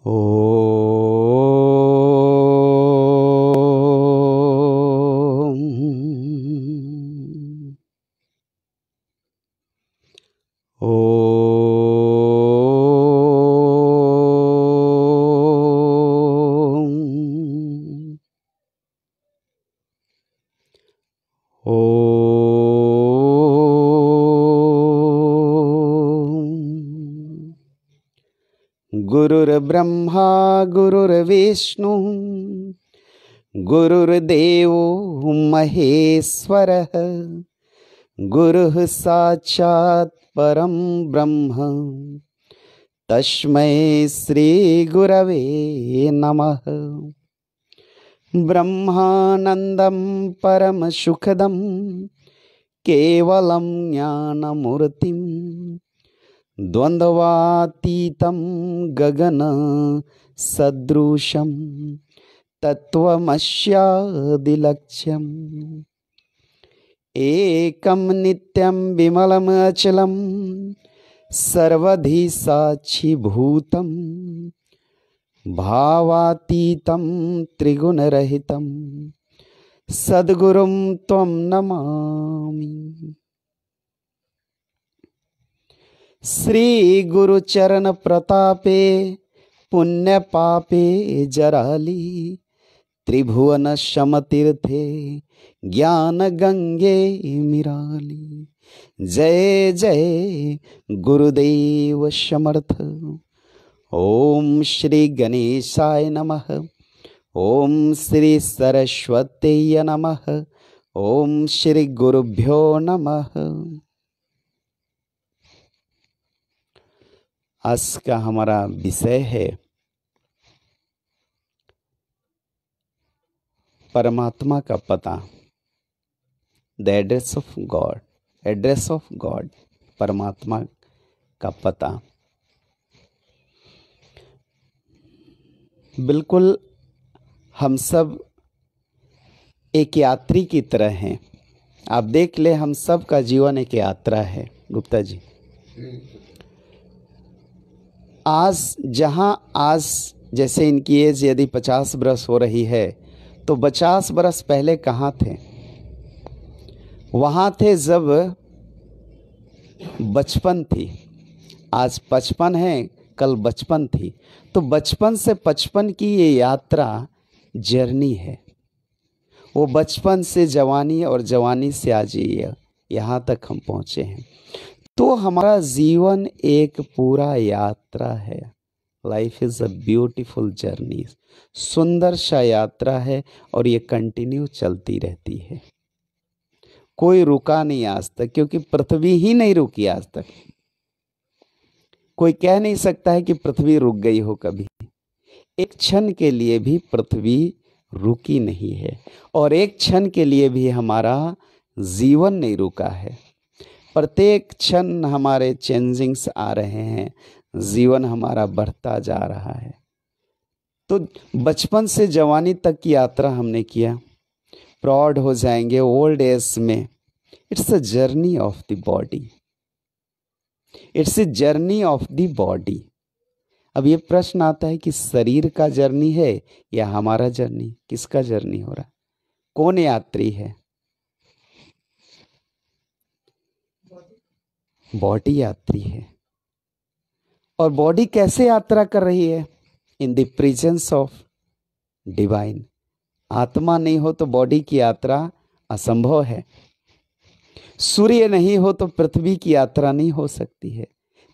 ओ गुरुर्ब्रह्मा गुरुर्विष्णु गुरुर्देवो महेश्वरः गुरुः साक्षात् परं ब्रह्म तस्मै श्री गुरवे नमः। ब्रह्मानन्दं परम सुखदं केवलं ज्ञानमूर्तिं द्वन्द्वातीतं गगन सदृशं तत्त्वमस्यादिलक्ष्यम् एकं नित्यं विमलम् अचलं सर्वधि साक्षीभूतं भावातीतं त्रिगुणरहितं सद्गुरुं त्वं नमामि। श्री गुरुचरण प्रतापे पुण्य पापे जराली त्रिभुवन समतीर्थे ज्ञान गंगे मिराली। जय जय गुरुदेव समर्थ। ओम श्री गणेशाय नमः। ओम श्री सरस्वती नमः। ओम श्री गुरुभ्यो नमः। आज का हमारा विषय है परमात्मा का पता, the address of God. Address of God, परमात्मा का पता। बिल्कुल हम सब एक यात्री की तरह हैं। आप देख ले, हम सब का जीवन एक यात्रा है गुप्ता जी। आज जैसे इनकी एज यदि 50 बरस हो रही है तो 50 बरस पहले कहाँ थे? वहाँ थे जब बचपन थी। आज 55 है, कल बचपन थी। तो बचपन से 55 की ये यात्रा जर्नी है। वो बचपन से जवानी और जवानी से आज यहाँ तक हम पहुँचे हैं। तो हमारा जीवन एक पूरा यात्रा है। Life is a beautiful journey. सुंदर सा यात्रा है और ये कंटिन्यू चलती रहती है। कोई रुका नहीं आज तक, क्योंकि पृथ्वी ही नहीं रुकी आज तक। कोई कह नहीं सकता है कि पृथ्वी रुक गई हो कभी। एक क्षण के लिए भी पृथ्वी रुकी नहीं है और एक क्षण के लिए भी हमारा जीवन नहीं रुका है। प्रत्येक क्षण हमारे चेंजिंग्स आ रहे हैं, जीवन हमारा बढ़ता जा रहा है। तो बचपन से जवानी तक की यात्रा हमने किया, प्रौढ़ हो जाएंगे ओल्ड एज में। It's a journey of the body. It's a journey of the body. अब ये प्रश्न आता है कि शरीर का जर्नी है या हमारा जर्नी? किसका जर्नी हो रहा है? कौन यात्री है? बॉडी यात्री है। और बॉडी कैसे यात्रा कर रही है? In the presence of divine. आत्मा नहीं हो तो बॉडी की यात्रा असंभव है। सूर्य नहीं हो तो पृथ्वी की यात्रा नहीं हो सकती है।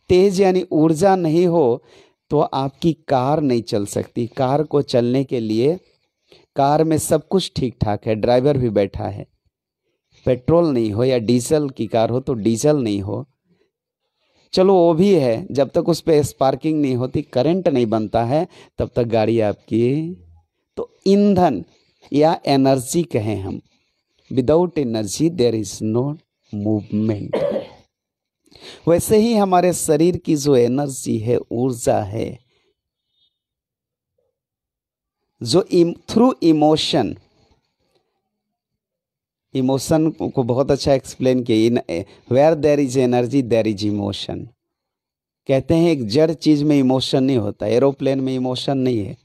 तेज यानी ऊर्जा नहीं हो तो आपकी कार नहीं चल सकती। कार को चलने के लिए कार में सब कुछ ठीक ठाक है, ड्राइवर भी बैठा है। पेट्रोल नहीं हो या डीजल की कार हो तो डीजल नहीं हो, चलो वो भी है, जब तक उस पर स्पार्किंग नहीं होती, करंट नहीं बनता है, तब तक गाड़ी आपकी। तो ईंधन या एनर्जी कहें हम, without energy there is no movement. वैसे ही हमारे शरीर की जो एनर्जी है, ऊर्जा है, जो थ्रू इमोशन को बहुत अच्छा एक्सप्लेन किया। Where there is energy there is emotion. कहते हैं एक जड़ चीज में इमोशन नहीं होता, एरोप्लेन में इमोशन नहीं है,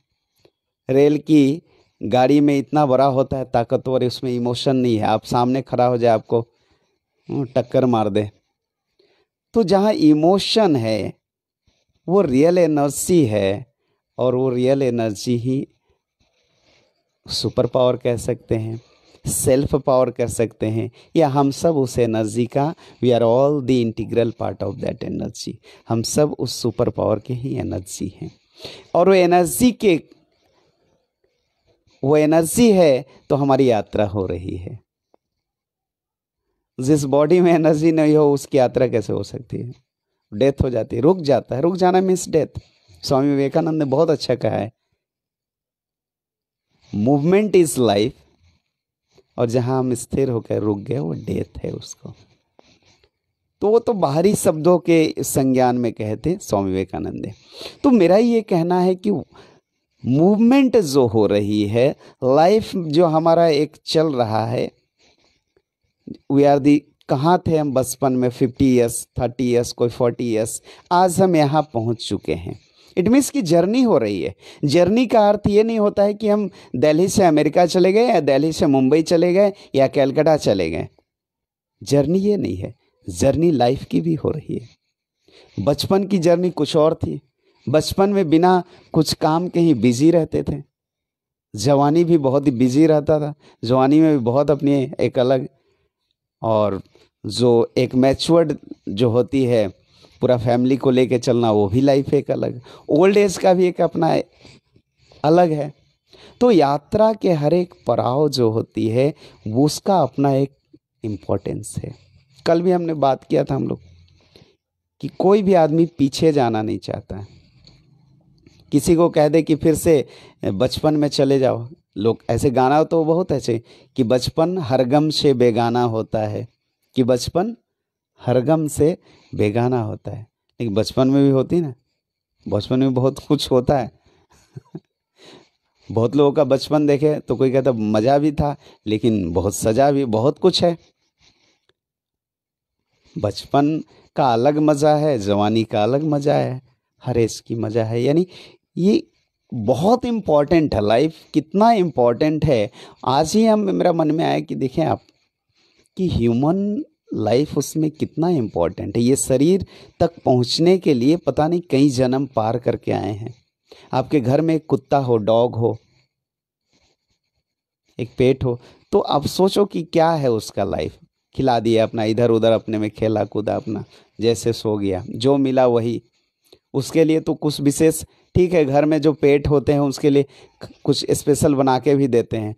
रेल की गाड़ी में इतना बड़ा होता है ताकतवर, उसमें इमोशन नहीं है। आप सामने खड़ा हो जाए आपको टक्कर मार दे। तो जहाँ इमोशन है वो रियल एनर्जी है, और वो रियल एनर्जी ही सुपर पावर कह सकते हैं, सेल्फ पावर कर सकते हैं, या हम सब उस एनर्जी का, we are all the integral part of that energy. हम सब उस सुपर पावर के ही एनर्जी हैं। और वो एनर्जी है तो हमारी यात्रा हो रही है। जिस बॉडी में एनर्जी नहीं हो उसकी यात्रा कैसे हो सकती है? डेथ हो जाती है, रुक जाता है। रुक जाना मीन्स डेथ। स्वामी विवेकानंद ने बहुत अच्छा कहा है, मूवमेंट इज लाइफ, और जहां हम स्थिर होकर रुक गए वो डेथ है उसको। तो वो तो बाहरी शब्दों के संज्ञान में कहते स्वामी विवेकानंद ने। तो मेरा ये कहना है कि मूवमेंट जो हो रही है, लाइफ जो हमारा एक चल रहा है, वी आर दी, कहाँ थे हम बचपन में, 50 ईयर्स, 30 ईयर्स, कोई 40 ईयर्स, आज हम यहाँ पहुँच चुके हैं। इट मीन्स की जर्नी हो रही है। जर्नी का अर्थ ये नहीं होता है कि हम दिल्ली से अमेरिका चले गए, या दिल्ली से मुंबई चले गए, या कलकत्ता चले गए। जर्नी ये नहीं है, जर्नी लाइफ की भी हो रही है। बचपन की जर्नी कुछ और थी, बचपन में बिना कुछ काम के ही बिजी रहते थे। जवानी भी बहुत ही बिजी रहता था, जवानी में भी बहुत अपनी एक अलग, और जो एक मैच्योर्ड जो होती है पूरा फैमिली को लेके चलना, वो भी लाइफ एक अलग। ओल्ड एज का भी एक अपना अलग है। तो यात्रा के हर एक पड़ाव जो होती है वो उसका अपना एक इम्पोर्टेंस है। कल भी हमने बात किया था हम लोग कि कोई भी आदमी पीछे जाना नहीं चाहता है। किसी को कह दे कि फिर से बचपन में चले जाओ, लोग ऐसे गाना तो बहुत ऐसे कि बचपन हर गम से बेगाना होता है, कि बचपन हर गम से बेगाना होता है। लेकिन बचपन में भी होती ना, बचपन में बहुत कुछ होता है। बहुत लोगों का बचपन देखे तो कोई कहता मज़ा भी था, लेकिन बहुत सजा भी, बहुत कुछ है। बचपन का अलग मज़ा है, जवानी का अलग मज़ा है, हर एज की मज़ा है। यानी ये बहुत इम्पॉर्टेंट है। लाइफ कितना इम्पॉर्टेंट है, आज ही मेरा मन में आया कि देखें आप कि ह्यूमन लाइफ उसमें कितना इम्पोर्टेंट है। ये शरीर तक पहुंचने के लिए पता नहीं कई जन्म पार करके आए हैं। आपके घर में एक कुत्ता हो, डॉग हो, एक पेट हो, तो आप सोचो कि क्या है उसका लाइफ। खिला दिया, अपना इधर उधर अपने में खेला कूदा, अपना जैसे सो गया, जो मिला वही। उसके लिए तो कुछ विशेष, ठीक है, घर में जो पेट होते हैं उसके लिए कुछ स्पेशल बना के भी देते हैं।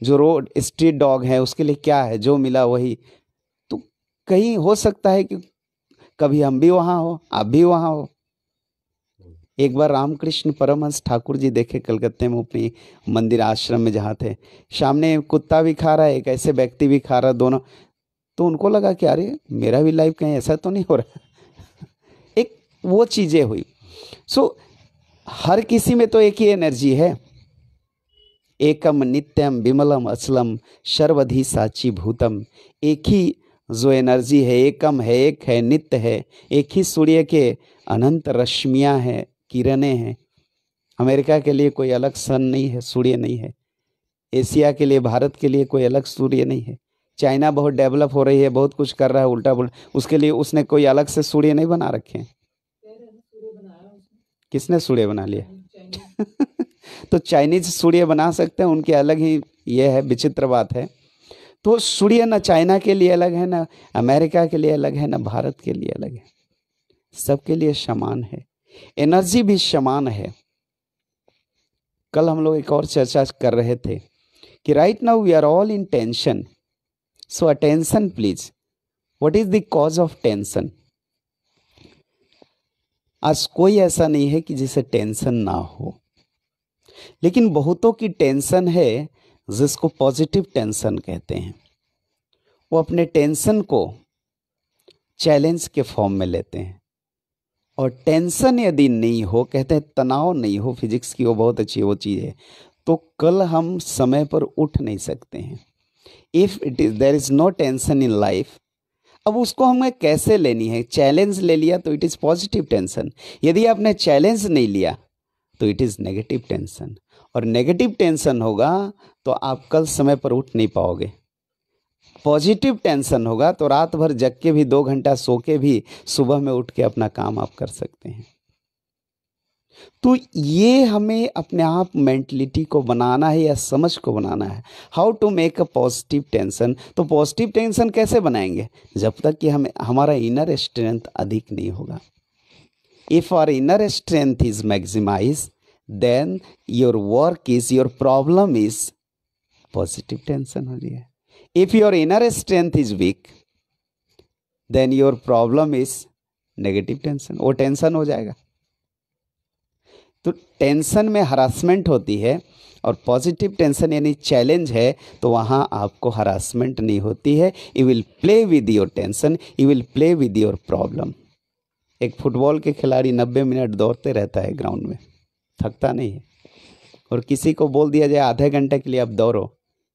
जो रोड स्ट्रीट डॉग है उसके लिए क्या है, जो मिला वही। तो कहीं हो सकता है कि कभी हम भी वहाँ हो, आप भी वहाँ हो। एक बार रामकृष्ण परमहंस ठाकुर जी देखे कलकत्ते में अपनी मंदिर आश्रम में जहाँ थे, सामने कुत्ता भी खा रहा है, एक ऐसे व्यक्ति भी खा रहा, दोनों। तो उनको लगा कि अरे मेरा भी लाइफ कहीं ऐसा तो नहीं हो रहा। एक वो चीज़ें हुई। सो हर किसी में तो एक ही एनर्जी है, एकम नित्यम विमलम अचलम सर्वधि साची भूतम। एक ही जो एनर्जी है, एकम है, एक है, नित्य है। एक ही सूर्य के अनंत रश्मियाँ हैं, किरणें हैं। अमेरिका के लिए कोई अलग सन नहीं है, सूर्य नहीं है। एशिया के लिए, भारत के लिए कोई अलग सूर्य नहीं है। चाइना बहुत डेवलप हो रही है, बहुत कुछ कर रहा है उल्टा पुल्टा, उसके लिए उसने कोई अलग से सूर्य नहीं बना रखे हैं। किसने सूर्य बना लिया? तो चाइनीज सूर्य बना सकते हैं, उनके अलग ही ये है, विचित्र बात है। तो सूर्य ना चाइना के लिए अलग है, ना अमेरिका के लिए अलग है, ना भारत के लिए अलग है। सबके लिए समान है, एनर्जी भी समान है। कल हम लोग एक और चर्चा कर रहे थे कि right now we are all in tension. So attention please, what is the cause of tension? आज कोई ऐसा नहीं है कि जिसे टेंशन ना हो, लेकिन बहुतों की टेंशन है जिसको पॉजिटिव टेंशन कहते हैं। वो अपने टेंशन को चैलेंज के फॉर्म में लेते हैं। और टेंशन यदि नहीं हो, कहते हैं तनाव नहीं हो, फिजिक्स की वो बहुत अच्छी वो चीज़ है, तो कल हम समय पर उठ नहीं सकते हैं। If it is there is no tension in life, अब उसको हमें कैसे लेनी है? चैलेंज ले लिया तो इट इज़ पॉजिटिव टेंशन, यदि आपने चैलेंज नहीं लिया तो इट इज़ नेगेटिव टेंशन, और नेगेटिव टेंशन होगा तो आप कल समय पर उठ नहीं पाओगे। पॉजिटिव टेंशन होगा तो रात भर जग के भी 2 घंटा सो के भी सुबह में उठ के अपना काम आप कर सकते हैं। तो ये हमें अपने आप मेंटलिटी को बनाना है या समझ को बनाना है, how to make a positive tension. तो पॉजिटिव टेंशन कैसे बनाएंगे? जब तक कि हमें हमारा इनर स्ट्रेंथ अधिक नहीं होगा। If our inner strength is maximize, then your work is, your problem is positive tension हो रही है। If your inner strength is weak, then your problem is negative tension, वो टेंशन हो जाएगा। तो टेंशन में हरासमेंट होती है, और पॉजिटिव टेंशन यानी चैलेंज है तो वहाँ आपको हरासमेंट नहीं होती है। You will play with your tension, you will play with your problem. एक फुटबॉल के खिलाड़ी 90 मिनट दौड़ते रहता है ग्राउंड में, थकता नहीं है, और किसी को बोल दिया जाए आधे घंटे के लिए आप दौड़ो,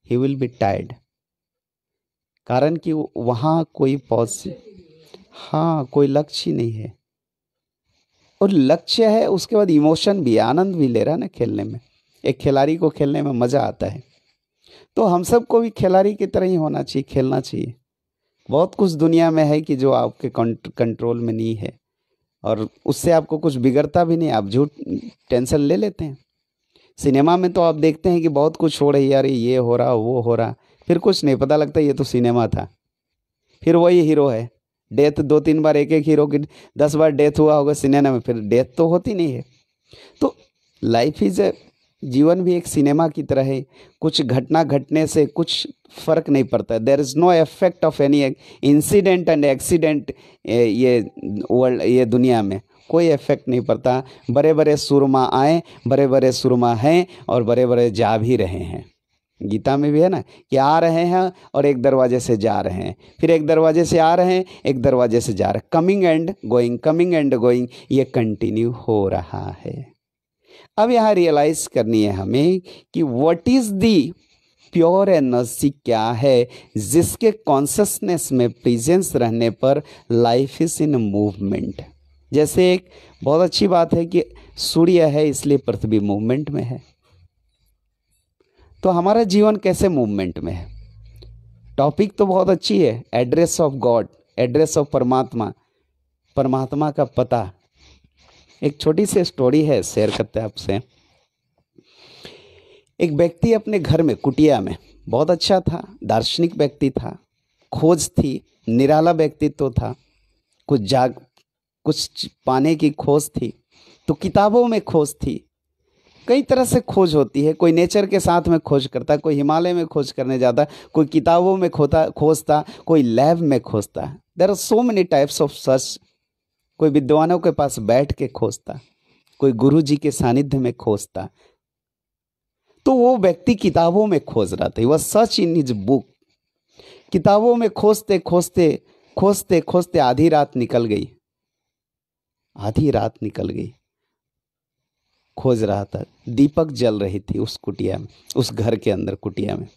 ही विल बी टायर्ड, कारण कि वहाँ कोई कोई लक्ष्य नहीं है, और लक्ष्य है उसके बाद इमोशन भी, आनंद भी ले रहा है ना खेलने में। एक खिलाड़ी को खेलने में मज़ा आता है, तो हम सबको भी खिलाड़ी की तरह ही होना चाहिए, खेलना चाहिए। बहुत कुछ दुनिया में है कि जो आपके कंट्रोल में नहीं है, और उससे आपको कुछ बिगड़ता भी नहीं, आप झूठ टेंशन ले लेते हैं। सिनेमा में तो आप देखते हैं कि बहुत कुछ हो रही है, यार ये हो रहा वो हो रहा, फिर कुछ नहीं पता लगता ये तो सिनेमा था, फिर वही हीरो है। डेथ 2-3 बार, एक हीरो की 10 बार डेथ हुआ होगा सिनेमा में, फिर डेथ तो होती नहीं है। तो लाइफ इज जीवन भी एक सिनेमा की तरह है, कुछ घटना घटने से कुछ फर्क नहीं पड़ता। There is no effect of any incident and accident, ये दुनिया में कोई इफेक्ट नहीं पड़ता। बड़े बड़े सुरमा आए, बड़े बड़े सुरमा हैं, और बड़े बड़े जा भी रहे हैं। गीता में भी है ना कि आ रहे हैं और एक दरवाजे से जा रहे हैं, फिर एक दरवाजे से आ रहे हैं, एक दरवाजे से जा रहे हैं, कमिंग एंड गोइंग, ये कंटिन्यू हो रहा है। अब यहाँ रियलाइज करनी है हमें कि what is the pure energy, क्या है जिसके कॉन्शसनेस में प्रेजेंस रहने पर लाइफ इज इन मूवमेंट। जैसे एक बहुत अच्छी बात है कि सूर्य है इसलिए पृथ्वी मूवमेंट में है, तो हमारा जीवन कैसे मूवमेंट में है? टॉपिक तो बहुत अच्छी है, address of God, address of परमात्मा, परमात्मा का पता। एक छोटी सी स्टोरी है, शेयर करते हैं आपसे। एक व्यक्ति अपने घर में, कुटिया में, बहुत अच्छा था, दार्शनिक व्यक्ति था, खोज थी, निराला व्यक्तित्व था, कुछ पाने की खोज थी, तो किताबों में खोज थी। कई तरह से खोज होती है, कोई नेचर के साथ में खोज करता, कोई हिमालय में खोज करने जाता, कोई किताबों में खोजता, कोई लैब में खोजता। There are so many types of search. कोई विद्वानों के पास बैठ के खोजता, कोई गुरु जी के सानिध्य में खोजता। तो वो व्यक्ति किताबों में खोज रहा था, वह सर्च इन हिज बुक। किताबों में खोजते खोजते खोजते खोजते आधी रात निकल गई, आधी रात निकल गई, खोज रहा था। दीपक जल रही थी उस कुटिया में, उस घर के अंदर कुटिया में।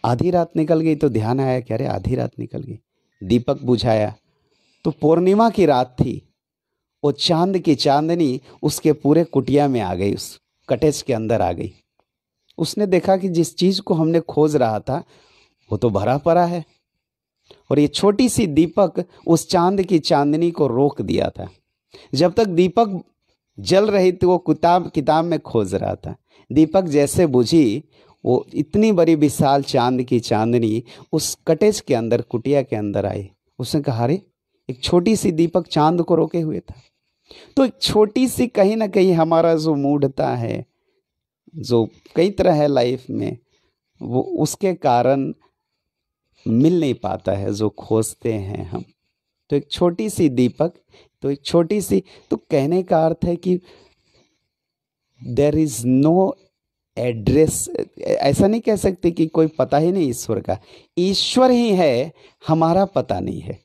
आधी रात निकल गई तो ध्यान आया कि अरे आधी रात निकल गई। दीपक बुझाया तो पूर्णिमा की रात थी, वो चांद की चांदनी उसके पूरे कुटिया में आ गई, उस कटेज के अंदर आ गई। उसने देखा कि जिस चीज को हमने खोज रहा था वो तो भरा पड़ा है, और ये छोटी सी दीपक उस चांद की चांदनी को रोक दिया था। जब तक दीपक जल रही थी वो किताब में खोज रहा था। दीपक जैसे बुझी, वो इतनी बड़ी विशाल चांद की चांदनी उस कटेज के अंदर, कुटिया के अंदर आई। उसने कहा अरे एक छोटी सी दीपक चांद को रोके हुए था। तो एक छोटी सी, कहीं ना कहीं हमारा जो मूढ़ता है, जो कई तरह है लाइफ में, वो उसके कारण मिल नहीं पाता है जो खोजते हैं हम। तो एक छोटी सी दीपक, तो एक छोटी सी, तो कहने का अर्थ है कि देयर इज नो एड्रेस। ऐसा नहीं कह सकते कि कोई पता ही नहीं ईश्वर का, ईश्वर ही है, हमारा पता नहीं है।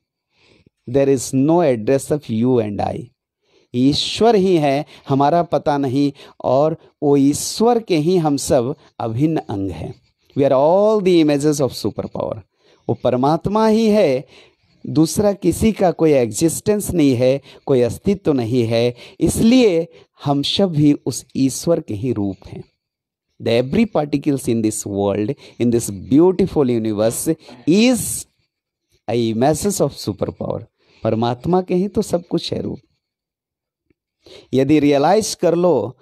There is no address of you and I. ईश्वर ही है, हमारा पता नहीं, और वो ईश्वर के ही हम सब अभिन्न अंग हैं। We are all the images of super power. वो परमात्मा ही है, दूसरा किसी का कोई एग्जिस्टेंस नहीं है, कोई अस्तित्व नहीं है। इसलिए हम सब भी उस ईश्वर के ही रूप हैं। The every particles in this world, in this beautiful universe is a images of super power. परमात्मा के ही तो सब कुछ है रूप। यदि रियलाइज कर लो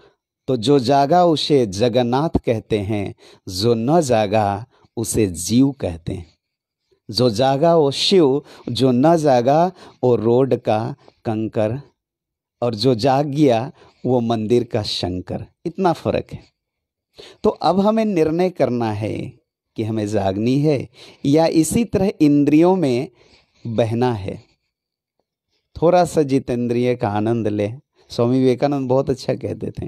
तो जो जागा उसे जगन्नाथ कहते हैं, जो न जागा उसे जीव कहते हैं। जो जागा वो शिव, जो न जागा वो रोड का कंकर, और जो जाग गया वो मंदिर का शंकर। इतना फर्क है। तो अब हमें निर्णय करना है कि हमें जागनी है या इसी तरह इंद्रियों में बहना है। थोड़ा सा जितेंद्रिय का आनंद ले। स्वामी विवेकानंद बहुत अच्छा कहते थे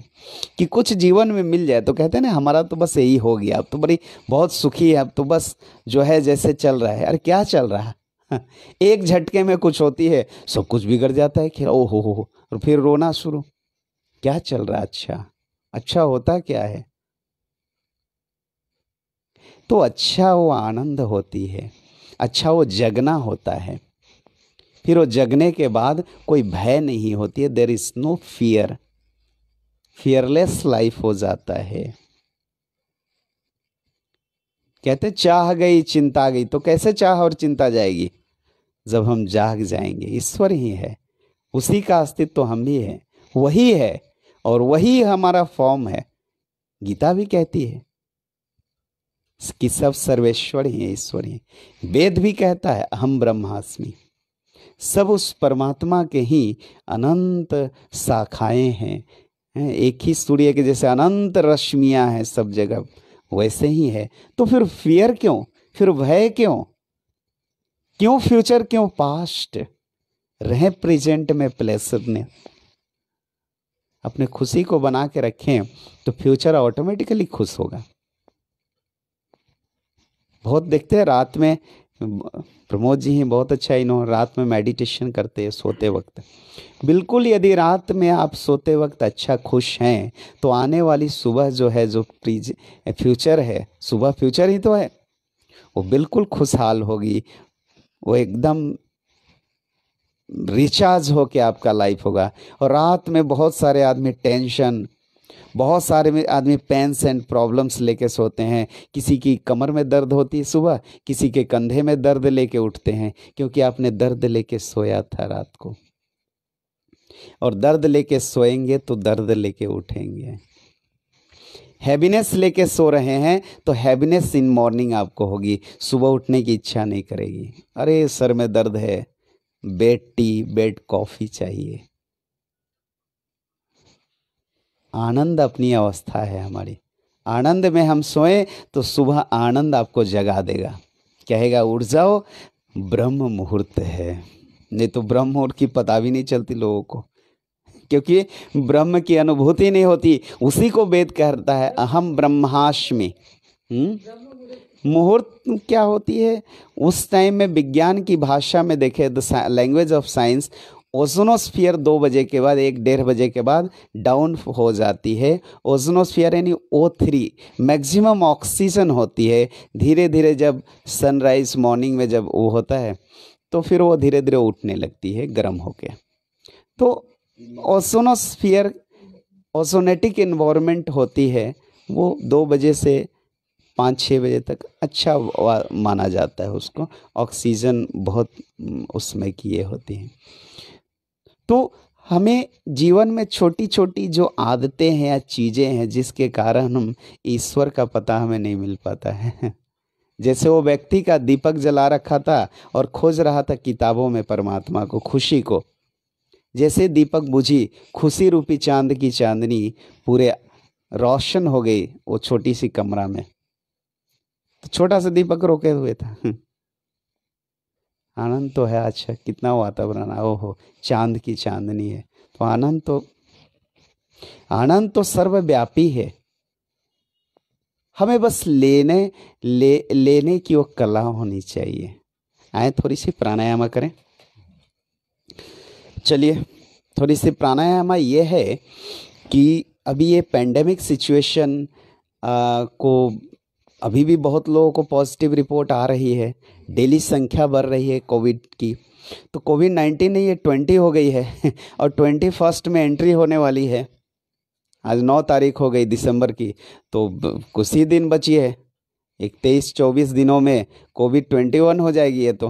कि कुछ जीवन में मिल जाए तो कहते हैं ना, हमारा तो बस यही हो गया, अब तो बड़ी बहुत सुखी है, अब तो बस जो है जैसे चल रहा है। अरे क्या चल रहा है? एक झटके में कुछ होती है, सब कुछ बिगड़ जाता है। ओ हो, और फिर रोना शुरू। क्या चल रहा है? अच्छा अच्छा होता क्या है? तो अच्छा वो आनंद होती है, अच्छा वो जगना होता है। फिर वो जगने के बाद कोई भय नहीं होती है। There is no fear, fearless life हो जाता है। कहते चाह गई चिंता गई, तो कैसे चाह और चिंता जाएगी? जब हम जाग जाएंगे। ईश्वर ही है, उसी का अस्तित्व तो हम भी है, वही है और वही हमारा फॉर्म है। गीता भी कहती है कि सब सर्वेश्वर ही है, ईश्वर ही। वेद भी कहता है अहम ब्रह्मास्मि। सब उस परमात्मा के ही अनंत शाखाएं हैं। एक ही सूर्य के जैसे अनंत रश्मियां हैं सब जगह, वैसे ही है। तो फिर फियर क्यों? फिर भय क्यों? क्यों फ्यूचर, क्यों पास्ट? रहे प्रेजेंट में प्लेसरनेस। अपने खुशी को बना के रखें तो फ्यूचर ऑटोमेटिकली खुश होगा। बहुत देखते हैं रात में, प्रमोद जी ही बहुत अच्छा इन्होंने रात में मेडिटेशन करते हैं सोते वक्त। बिल्कुल, यदि रात में आप सोते वक्त अच्छा खुश हैं तो आने वाली सुबह जो है, जो फ्यूचर है, सुबह फ्यूचर ही तो है, वो बिल्कुल खुशहाल होगी। वो एकदम रिचार्ज हो के आपका लाइफ होगा। और रात में बहुत सारे आदमी टेंशन, बहुत सारे आदमी पेन्स एंड प्रॉब्लम्स लेके सोते हैं। किसी की कमर में दर्द होती है सुबह, किसी के कंधे में दर्द लेके उठते हैं, क्योंकि आपने दर्द लेके सोया था रात को। और दर्द लेके सोएंगे तो दर्द लेके उठेंगे। हैप्पीनेस लेके सो रहे हैं तो हैप्पीनेस इन मॉर्निंग आपको होगी, सुबह उठने की इच्छा नहीं करेगी। अरे सर में दर्द है, बेड टी, बेड कॉफ़ी चाहिए। आनंद अपनी अवस्था है हमारी। आनंद में हम सोएं तो सुबह आनंद आपको जगा देगा, कहेगा उठ जाओ, ब्रह्म मुहूर्त है। नहीं तो ब्रह्म मुहूर्त की पता भी नहीं चलती लोगों को, क्योंकि ब्रह्म की अनुभूति नहीं होती। उसी को वेद कहता है अहम ब्रह्मास्मि। मुहूर्त क्या होती है? उस टाइम में विज्ञान की भाषा में देखे, the language of science, ozonosphere 2 बजे के बाद, 1-1:30 बजे के बाद डाउन हो जाती है। ओजोनोस्फीयर यानी O3, मैक्सिमम ऑक्सीजन होती है। धीरे धीरे जब सनराइज मॉर्निंग में जब वो होता है तो फिर वो धीरे धीरे उठने लगती है गर्म होके। तो ओजोनोस्फीयर, ओजोनेटिक इन्वायरमेंट होती है, वो 2 बजे से 5-6 बजे तक अच्छा माना जाता है उसको। ऑक्सीजन बहुत उसमें किए होती हैं। तो हमें जीवन में छोटी छोटी जो आदतें हैं या चीज़ें हैं जिसके कारण हम ईश्वर का पता हमें नहीं मिल पाता है। जैसे वो व्यक्ति का दीपक जला रखा था और खोज रहा था किताबों में परमात्मा को, खुशी को। जैसे दीपक बुझी, खुशी रूपी चांद की चांदनी पूरे रोशन हो गई वो छोटी सी कमरा में। तो छोटा सा दीपक रोके हुए था। आनंद तो है। अच्छा कितना वातावरण, ओहो चांद की चांदनी है। तो आनंद तो सर्वव्यापी है। हमें बस लेने की वो कला होनी चाहिए। आए थोड़ी सी प्राणायाम करें। चलिए, थोड़ी सी प्राणायाम ये है कि अभी ये पेंडेमिक सिचुएशन को अभी भी बहुत लोगों को पॉजिटिव रिपोर्ट आ रही है, डेली संख्या बढ़ रही है कोविड की। तो कोविड-19 नहीं, ये 20 हो गई है और 21 में एंट्री होने वाली है। आज 9 तारीख हो गई दिसंबर की, तो कुछ ही दिन बची है। एक 23-24 दिनों में कोविड-21 हो जाएगी ये तो।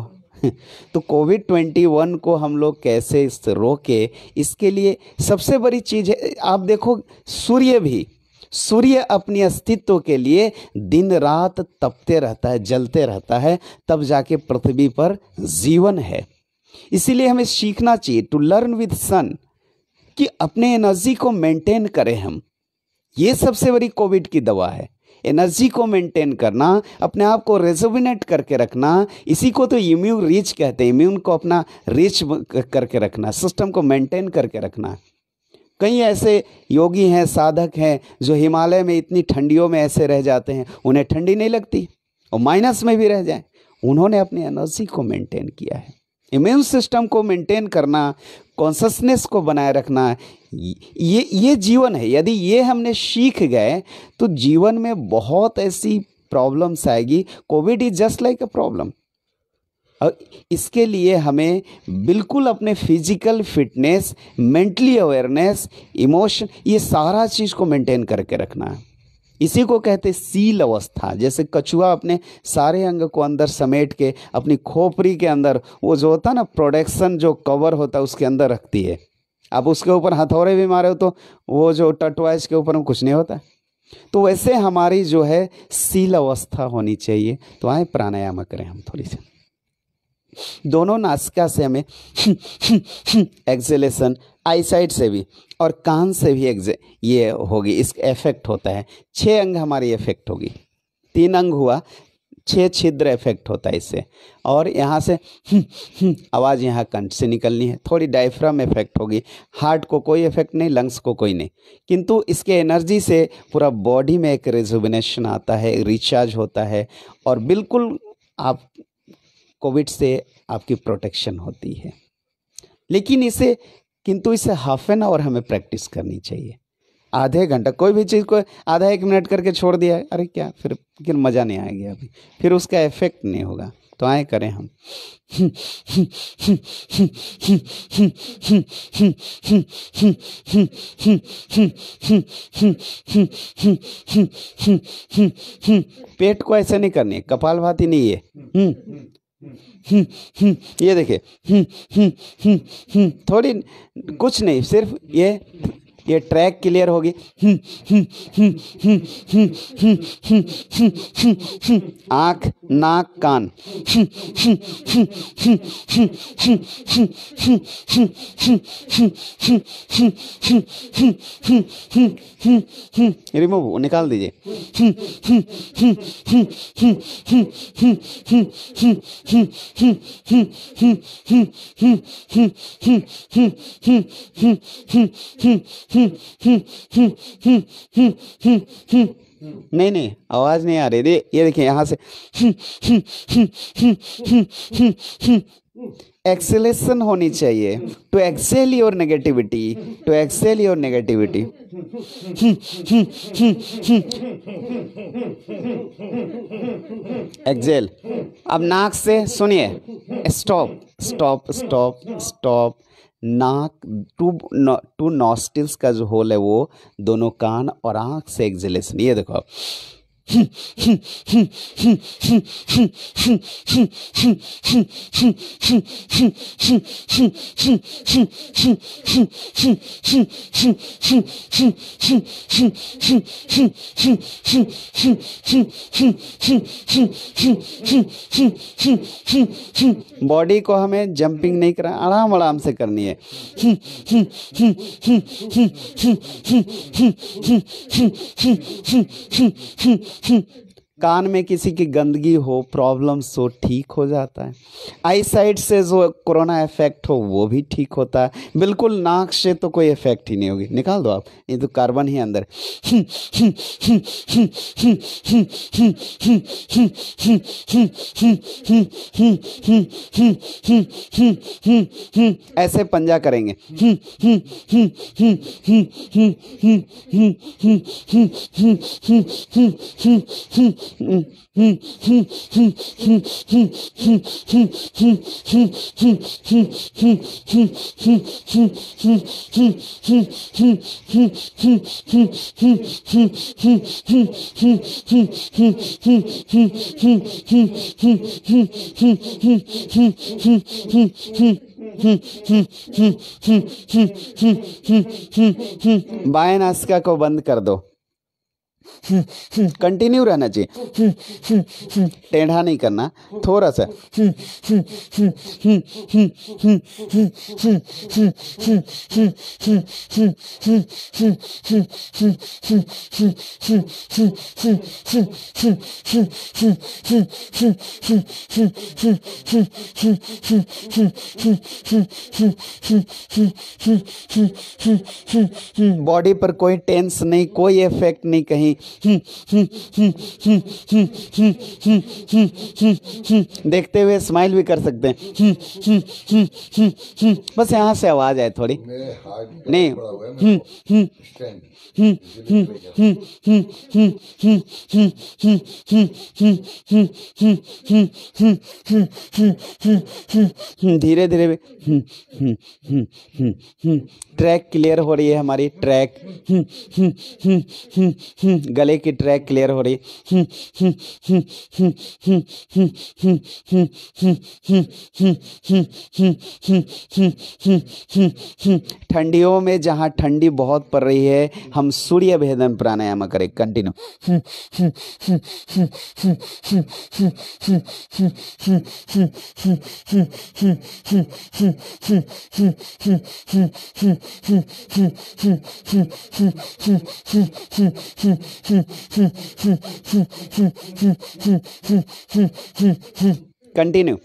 तो कोविड-21 को हम लोग कैसे इस रोके, इसके लिए सबसे बड़ी चीज़ है, आप देखो सूर्य अपनी अस्तित्व के लिए दिन रात तपते रहता है, जलते रहता है, तब जाके पृथ्वी पर जीवन है। इसीलिए हमें सीखना चाहिए टू लर्न विद सन, कि अपने एनर्जी को मेंटेन करें हम। ये सबसे बड़ी कोविड की दवा है, एनर्जी को मेंटेन करना, अपने आप को रेजुविनेट करके रखना। इसी को तो इम्यून रिच कहते हैं, इम्यून को अपना रिच करके रखना, सिस्टम को मेंटेन करके रखना। कई ऐसे योगी हैं, साधक हैं, जो हिमालय में इतनी ठंडियों में ऐसे रह जाते हैं, उन्हें ठंडी नहीं लगती और माइनस में भी रह जाए, उन्होंने अपनी एनर्जी को मेंटेन किया है। इम्यून सिस्टम को मेंटेन करना, कॉन्शसनेस को बनाए रखना, ये जीवन है। यदि ये हमने सीख गए तो जीवन में बहुत ऐसी प्रॉब्लम्स आएगी। Covid is just like a problem. और इसके लिए हमें बिल्कुल अपने physical fitness, mentally awareness, emotion, ये सारा चीज़ को मेंटेन करके रखना है। इसी को कहते सील अवस्था। जैसे कछुआ अपने सारे अंग को अंदर समेट के अपनी खोपड़ी के अंदर, वो जो होता है ना प्रोटेक्शन, जो कवर होता है उसके अंदर रखती है। अब उसके ऊपर हथौड़े भी मारे हो तो वो जो टटवाइज के ऊपर में कुछ नहीं होता। तो वैसे हमारी जो है सील अवस्था होनी चाहिए। तो आए प्राणायाम करें हम थोड़ी सी। दोनों नासिका से हमें एक्सेलेशन, आई साइड से भी और कान से भी ये होगी, इसका इफेक्ट होता है। 6 अंग हमारी इफेक्ट होगी, 3 अंग हुआ, 6 छिद्र इफेक्ट होता है इससे। और यहाँ से आवाज़ यहाँ कंठ से निकलनी है, थोड़ी डायफ्राम इफेक्ट होगी। हार्ट को कोई इफेक्ट नहीं, लंग्स को कोई नहीं, किंतु इसके एनर्जी से पूरा बॉडी में एक रिजुविनेशन आता है, रिचार्ज होता है और बिल्कुल आप कोविड से आपकी प्रोटेक्शन होती है। लेकिन इसे हाफ एन आवर हमें प्रैक्टिस करनी चाहिए। आधे घंटा कोई भी चीज़ को आधा 1 मिनट करके छोड़ दिया, अरे क्या फिर मज़ा नहीं आएगा, अभी फिर उसका इफेक्ट नहीं होगा। तो आए करें हम। पेट को ऐसे नहीं करनी, कपालभाति नहीं है। ये देखिए, थोड़ी कुछ नहीं, सिर्फ ये ट्रैक क्लियर होगी। आँख, नाक, कान। रिमूव, निकाल दीजिए। नहीं, आवाज नहीं आ रही। ये देखिए यहाँ से एक्सेलेशन होनी चाहिए। To excel your negativity, to excel your negativity. Excel. अब नाक से सुनिए, स्टॉप स्टॉप स्टॉप स्टॉप। नाक टू नॉस्टिल्स का जो होल है वो दोनों कान और आंख से एक्सेलेशन। ये देखो, बॉडी को हमें जंपिंग नहीं करना, आराम आराम से करनी है। कान में किसी की गंदगी हो, प्रॉब्लम्स हो, ठीक हो जाता है। आई साइड से जो कोरोना इफेक्ट हो वो भी ठीक होता है। बिल्कुल नाक से तो कोई इफेक्ट ही नहीं होगी, निकाल दो आप, ये तो कार्बन ही अंदर। ऐसे पंजा करेंगे। बाएं नासिका को बंद कर दो। कंटिन्यू रहना चाहिए, टेढ़ा नहीं करना, थोड़ा सा। बॉडी पर कोई टेंस नहीं, कोई इफेक्ट नहीं कहीं। देखते हुए स्माइल भी कर सकते हैं। बस यहाँ से आवाज आए थोड़ी, नहीं। धीरे धीरे ट्रैक क्लियर हो रही है हमारी, ट्रैक, गले की ट्रैक क्लियर हो रही। ठंडियों में जहाँ ठंडी बहुत पड़ रही है, हम सूर्य भेदन प्राणायाम करें। कंटिन्यू। कंटिन्यू।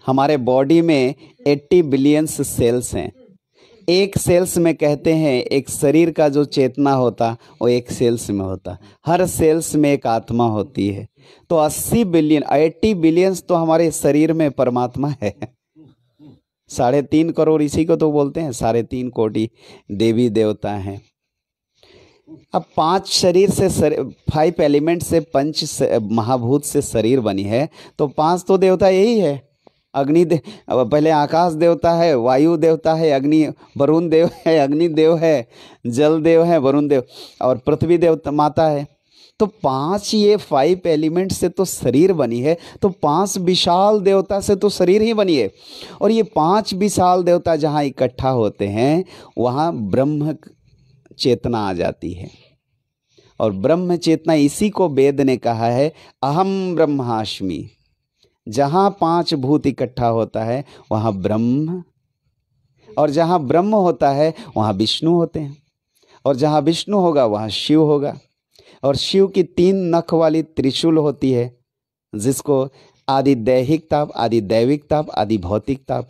हमारे बॉडी में 80 बिलियंस सेल्स हैं। एक सेल्स में कहते हैं, एक शरीर का जो चेतना होता वो एक सेल्स में होता, हर सेल्स में एक आत्मा होती है। तो 80 बिलियंस तो हमारे शरीर में परमात्मा है। 3.5 करोड़, इसी को तो बोलते हैं 3.5 कोटि देवी देवता हैं। अब 5 शरीर से 5 एलिमेंट से, 5 महाभूत से शरीर बनी है, तो 5 तो देवता यही है। पहले आकाश देवता है, वायु देवता है, अग्नि वरुण देव है, अग्नि देव है, जल देव है वरुण देव, और पृथ्वी देवता माता है। तो 5 ये 5 एलिमेंट से तो शरीर बनी है, तो 5 विशाल देवता से तो शरीर ही बनी है। और ये 5 विशाल देवता जहाँ इकट्ठा होते हैं, वहाँ ब्रह्म चेतना आ जाती है। और ब्रह्म चेतना, इसी को वेद ने कहा है अहम ब्रह्मास्मि। जहाँ 5 भूत इकट्ठा होता है वहाँ ब्रह्म, और जहाँ ब्रह्म होता है वहाँ विष्णु होते हैं, और जहाँ विष्णु होगा वहाँ शिव होगा। और शिव की 3 नख वाली त्रिशूल होती है, जिसको आदि दैहिक ताप, आदि दैविक ताप, आदि भौतिक ताप।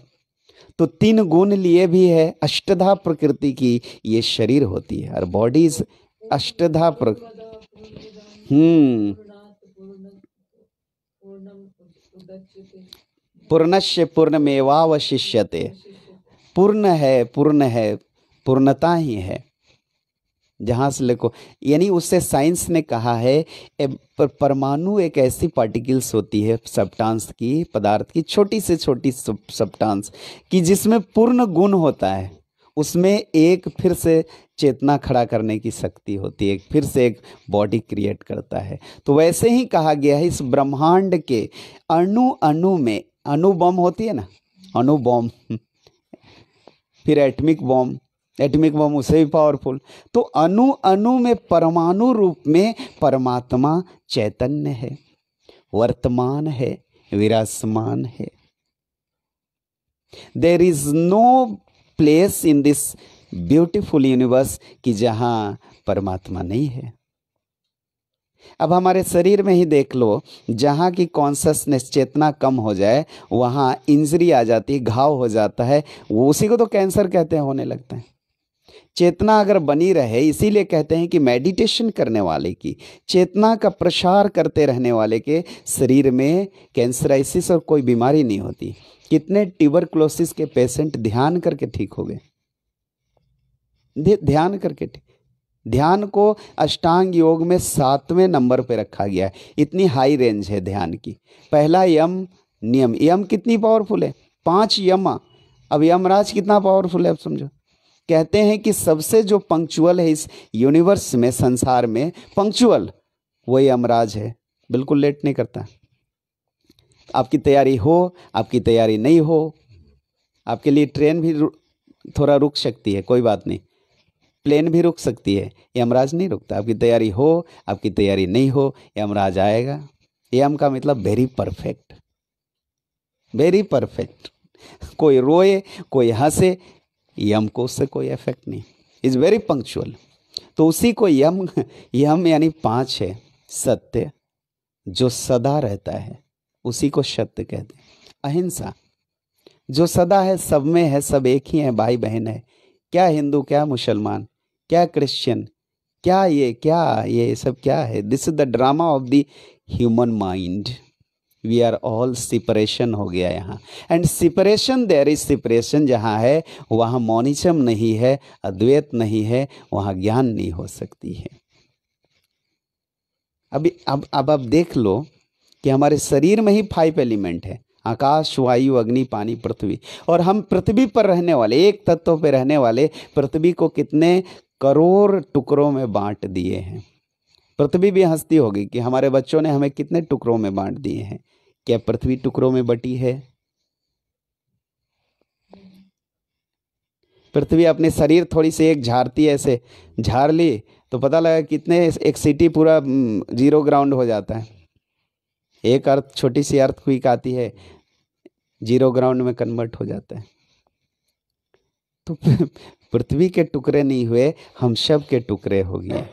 तो 3 गुण लिए भी है, अष्टधा प्रकृति की ये शरीर होती है। और बॉडी इज अष्टधा पूर्णस्य पूर्णमेवावशिष्यते। पूर्ण है, पूर्णता ही है। जहाँ से लेको, यानी उससे साइंस ने कहा है परमाणु एक ऐसी पार्टिकल्स होती है सब्सटेंस की, पदार्थ की, छोटी से छोटी सब्सटेंस की, जिसमें पूर्ण गुण होता है। उसमें एक फिर से चेतना खड़ा करने की शक्ति होती है, फिर से एक बॉडी क्रिएट करता है। तो वैसे ही कहा गया है इस ब्रह्मांड के अणु अणु में, अणु बम होती है ना, अणु बम, फिर एटमिक बम उससे भी पावरफुल। तो अणु अणु में परमाणु रूप में परमात्मा चैतन्य है, वर्तमान है, विराजमान है। There is no place in this beautiful universe कि जहाँ परमात्मा नहीं है। अब हमारे शरीर में ही देख लो, जहाँ की कॉन्शसनेस, चेतना कम हो जाए, वहाँ इंजरी आ जाती है, घाव हो जाता है, वो उसी को तो कैंसर कहते हैं, होने लगता है। चेतना अगर बनी रहे, इसीलिए कहते हैं कि मेडिटेशन करने वाले की, चेतना का प्रसार करते रहने वाले के शरीर में कैंसराइसिस और कोई बीमारी नहीं होती। कितने ट्यूबरक्लोसिस के पेशेंट ध्यान करके ठीक हो गए, ध्यान करके ठीक। ध्यान को अष्टांग योग में 7वें नंबर पे रखा गया है। इतनी हाई रेंज है ध्यान की। पहला यम नियम, यम कितनी पावरफुल है, 5 यम। अब यमराज कितना पावरफुल है अब समझो। कहते हैं कि सबसे जो पंक्चुअल है इस यूनिवर्स में, संसार में पंक्चुअल, वो यमराज है। बिल्कुल लेट नहीं करता। आपकी तैयारी हो, आपकी तैयारी नहीं हो, आपके लिए ट्रेन भी थोड़ा रुक सकती है, कोई बात नहीं, प्लेन भी रुक सकती है, यमराज नहीं रुकता। आपकी तैयारी हो, आपकी तैयारी नहीं हो, यमराज आएगा। यम का मतलब वेरी परफेक्ट, वेरी परफेक्ट। कोई रोए, कोई हंसे, यम को उससे कोई इफेक्ट नहीं, इज़ वेरी पंक्चुअल। तो उसी को यम, यम यानी 5 है। सत्य जो सदा रहता है उसी को सत्य कहते हैं। अहिंसा जो सदा है, सब में है, सब एक ही है, भाई बहन है। क्या हिंदू, क्या मुसलमान, क्या क्रिश्चियन, क्या ये सब क्या है। This is the drama of the human mind. We are all separation हो गया यहाँ। And separation, there is separation. जहाँ है वहाँ मोनिज्म नहीं है, अद्वैत नहीं है, वहाँ ज्ञान नहीं हो सकती है। अब आप देख लो कि हमारे शरीर में ही 5 एलिमेंट है, आकाश, वायु, अग्नि, पानी, पृथ्वी। और हम पृथ्वी पर रहने वाले, एक तत्व पर रहने वाले पृथ्वी को कितने करोड़ टुकड़ों में बांट दिए हैं। पृथ्वी भी हंसती होगी कि हमारे बच्चों ने हमें कितने टुकड़ों में बांट दिए हैं। क्या पृथ्वी टुकड़ों में बटी है? पृथ्वी अपने शरीर थोड़ी सी एक झाड़ती है, ऐसे झाड़ ली तो पता लगा कितने, एक सिटी पूरा 0 ग्राउंड हो जाता है। एक अर्थ, छोटी सी अर्थ क्विक आती है, 0 ग्राउंड में कन्वर्ट हो जाता है। तो पृथ्वी के टुकड़े नहीं हुए, हम सब के टुकड़े हो गए,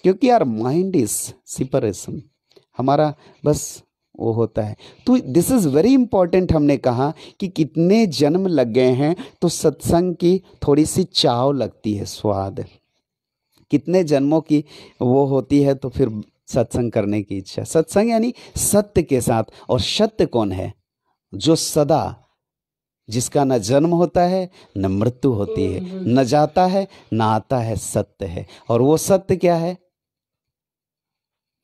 क्योंकि यार माइंड इज सेपरेशन, हमारा बस वो होता है। तो दिस इज़ वेरी इंपॉर्टेंट। हमने कहा कि कितने जन्म लग गए हैं तो सत्संग की थोड़ी सी चाव लगती है, स्वाद। कितने जन्मों की वो होती है तो फिर सत्संग करने की इच्छा। सत्संग यानी सत्य के साथ। और सत्य कौन है? जो सदा, जिसका न जन्म होता है न मृत्यु होती है, न जाता है न आता है, सत्य है। और वो सत्य क्या है?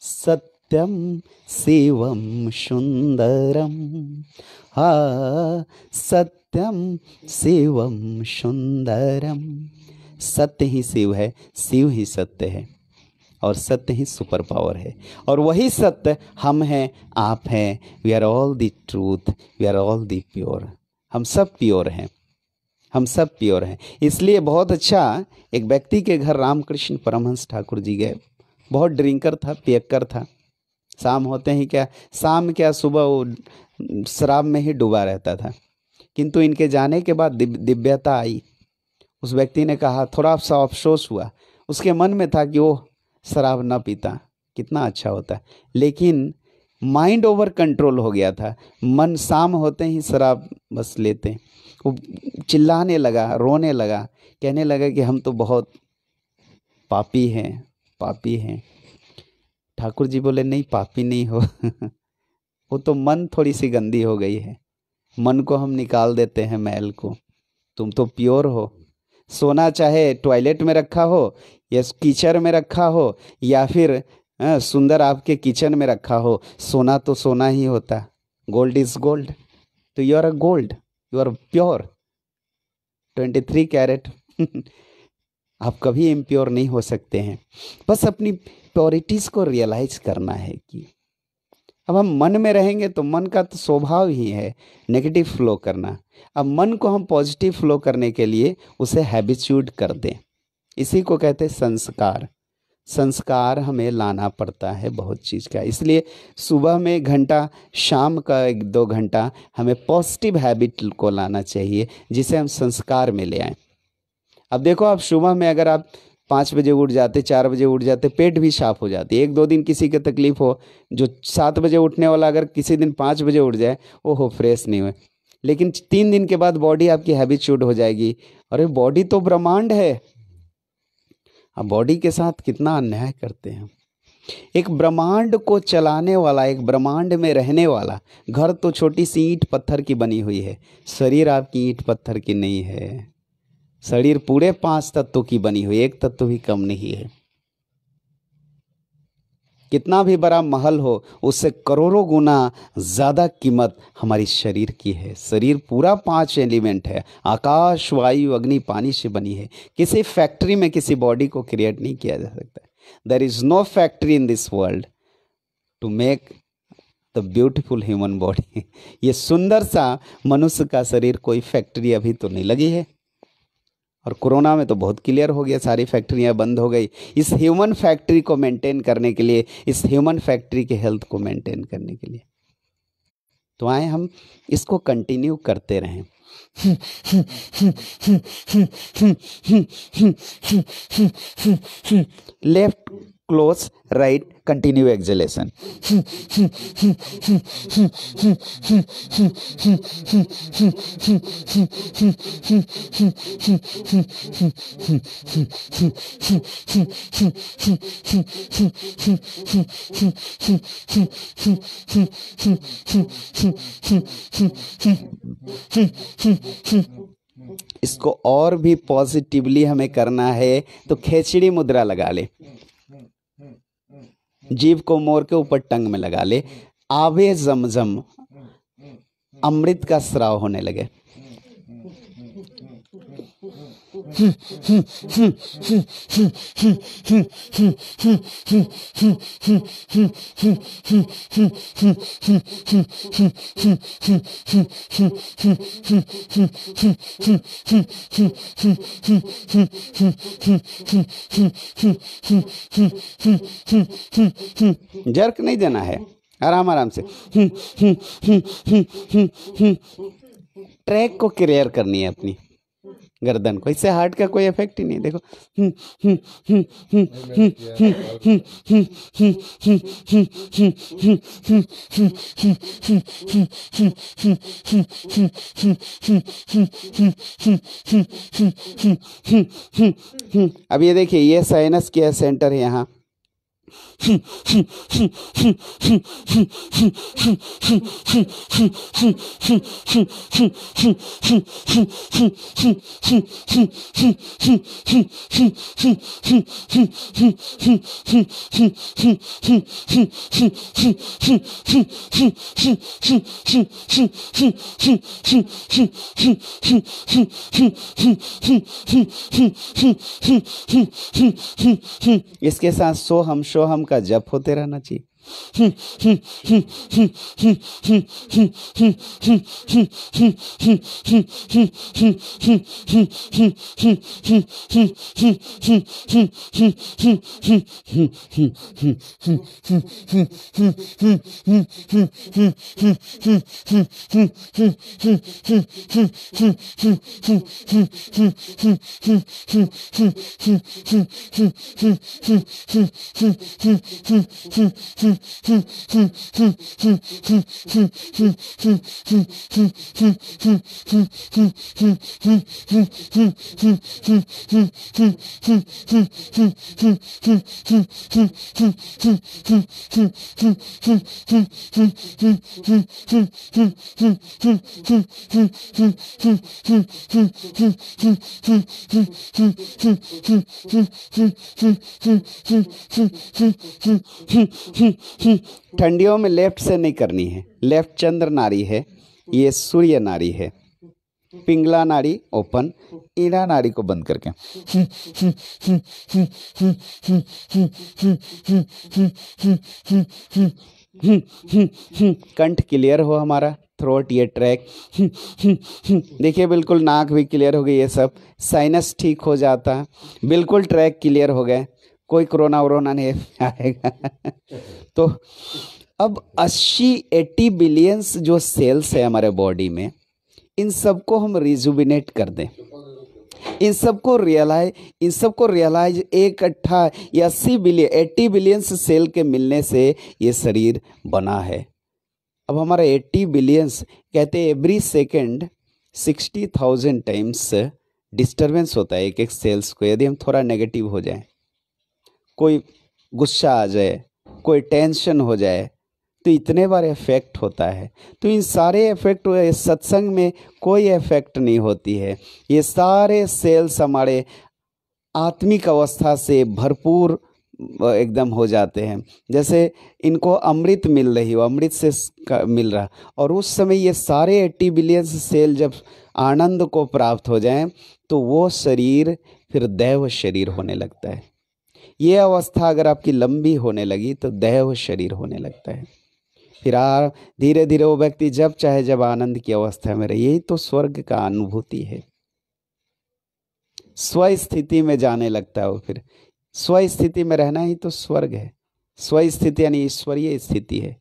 सत्यम शिवम सुंदरम। हा, सत्यम शिवम सुंदरम। सत्य ही शिव है, शिव ही सत्य है, और सत्य ही सुपर पावर है। और वही सत्य हम हैं, आप हैं। We are all the truth, we are all the pure. हम सब प्योर हैं, हम सब प्योर हैं। इसलिए बहुत अच्छा, एक व्यक्ति के घर रामकृष्ण परमहंस ठाकुर जी गए। बहुत ड्रिंकर था, पियक्कर था। शाम होते ही क्या, शाम क्या सुबह वो शराब में ही डूबा रहता था। किंतु इनके जाने के बाद दिव्यता आई। उस व्यक्ति ने कहा, थोड़ा सा अफसोस हुआ। उसके मन में था कि वो शराब ना पीता, कितना अच्छा होता। लेकिन माइंड ओवर कंट्रोल हो गया था। मन शाम होते ही शराब बस लेते। वो चिल्लाने लगा, रोने लगा, कहने लगा कि हम तो बहुत पापी हैं, पापी हैं। ठाकुर जी बोले, नहीं पापी नहीं हो वो तो मन थोड़ी सी गंदी हो गई है, मन को हम निकाल देते हैं मैल को। तुम तो प्योर हो। सोना चाहे टॉयलेट में रखा हो या कीचड़ में रखा हो या फिर सुंदर आपके किचन में रखा हो, सोना तो सोना ही होता। Gold is gold. तो you are a gold, you are pure 23 carat आप कभी इम्प्योर नहीं हो सकते हैं। बस अपनी प्योरिटीज़ को रियलाइज करना है कि अब हम मन में रहेंगे तो मन का तो स्वभाव ही है नेगेटिव फ्लो करना। अब मन को हम पॉजिटिव फ्लो करने के लिए उसे हैबिट्यूड कर दें। इसी को कहते हैं संस्कार। संस्कार हमें लाना पड़ता है बहुत चीज़ का। इसलिए सुबह में 1 घंटा, शाम का 1-2 घंटा हमें पॉजिटिव हैबिट को लाना चाहिए, जिसे हम संस्कार में ले आएँ। अब देखो, आप सुबह में अगर आप 5 बजे उठ जाते, 4 बजे उठ जाते, पेट भी साफ हो जाती है। 1-2 दिन किसी के तकलीफ हो, जो 7 बजे उठने वाला अगर किसी दिन 5 बजे उठ जाए, ओहो फ्रेश नहीं हुए। लेकिन 3 दिन के बाद बॉडी आपकी हैबिचुअल हो जाएगी। अरे बॉडी तो ब्रह्मांड है। अब बॉडी के साथ कितना अन्याय करते हैं। एक ब्रह्मांड को चलाने वाला, एक ब्रह्मांड में रहने वाला। घर तो छोटी सी ईंट पत्थर की बनी हुई है, शरीर आपकी ईंट पत्थर की नहीं है। शरीर पूरे 5 तत्वों की बनी हुई, एक तत्व भी कम नहीं है। कितना भी बड़ा महल हो, उससे करोड़ों गुना ज़्यादा कीमत हमारी शरीर की है। शरीर पूरा 5 एलिमेंट है, आकाश, वायु, अग्नि, पानी से बनी है। किसी फैक्ट्री में किसी बॉडी को क्रिएट नहीं किया जा सकता। There is no factory in this world to make the beautiful human body. ये सुंदर सा मनुष्य का शरीर कोई फैक्ट्री अभी तो नहीं लगी है। और कोरोना में तो बहुत क्लियर हो गया, सारी फैक्ट्रियां बंद हो गई। इस ह्यूमन फैक्ट्री को मेंटेन करने के लिए, इस ह्यूमन फैक्ट्री के हेल्थ को मेंटेन करने के लिए, तो आए हम इसको कंटिन्यू करते रहें। Left close, right continue exhalation. इसको और भी पॉजिटिवली हमें करना है तो खेचड़ी मुद्रा लगा ले, जीभ को मोर के ऊपर टंग में लगा ले, आवे जमजम, अमृत का स्राव होने लगे। जर्क नहीं देना है, आराम आराम से। ट्रैक को क्लियर करनी है अपनी गर्दन को, इससे हार्ट का कोई इफेक्ट ही नहीं। देखो अब ये देखिए, ये साइनस के सेंटर है यहाँ। इसके साथ सोहम सोहम का जप होते रहना चाहिए। ठंडियों में लेफ्ट से नहीं करनी है। लेफ्ट चंद्र नाड़ी है, ये सूर्य नाड़ी है। पिंगला नाड़ी ओपन, ईड़ा नाड़ी को बंद करके। कंठ क्लियर हो हमारा, थ्रोट, ये ट्रैक। देखिए बिल्कुल नाक भी क्लियर हो गई, ये सब साइनस ठीक हो जाता, बिल्कुल ट्रैक क्लियर हो गए, कोई कोरोना वरोना नहीं आएगा। तो अब 80-80 बिलियंस जो सेल्स है हमारे बॉडी में, इन सबको हम रिजुविनेट कर दें, इन सबको रियलाइज इकट्ठा 80 बिलियंस सेल के मिलने से ये शरीर बना है। अब हमारा 80 बिलियंस कहते हैं एवरी सेकेंड 60,000 टाइम्स डिस्टर्बेंस होता है एक एक सेल्स को। यदि हम थोड़ा नेगेटिव हो जाए, कोई गुस्सा आ जाए, कोई टेंशन हो जाए, तो इतने बार इफेक्ट होता है। तो इन सारे इफेक्ट, सत्संग में कोई इफेक्ट नहीं होती है। ये सारे सेल्स हमारे आत्मिक अवस्था से भरपूर एकदम हो जाते हैं। जैसे इनको अमृत मिल रही हो, अमृत से मिल रहा, और उस समय ये सारे 80 बिलियन सेल जब आनंद को प्राप्त हो जाएं तो वो शरीर फिर दैव शरीर होने लगता है। ये अवस्था अगर आपकी लंबी होने लगी तो दैव शरीर होने लगता है। फिर धीरे धीरे वो व्यक्ति जब चाहे जब आनंद की अवस्था में रहे। यही तो स्वर्ग का अनुभूति है। स्व स्थिति में जाने लगता है वो। फिर स्व स्थिति में रहना ही तो स्वर्ग है। स्व स्थिति यानी ईश्वरीय स्थिति है।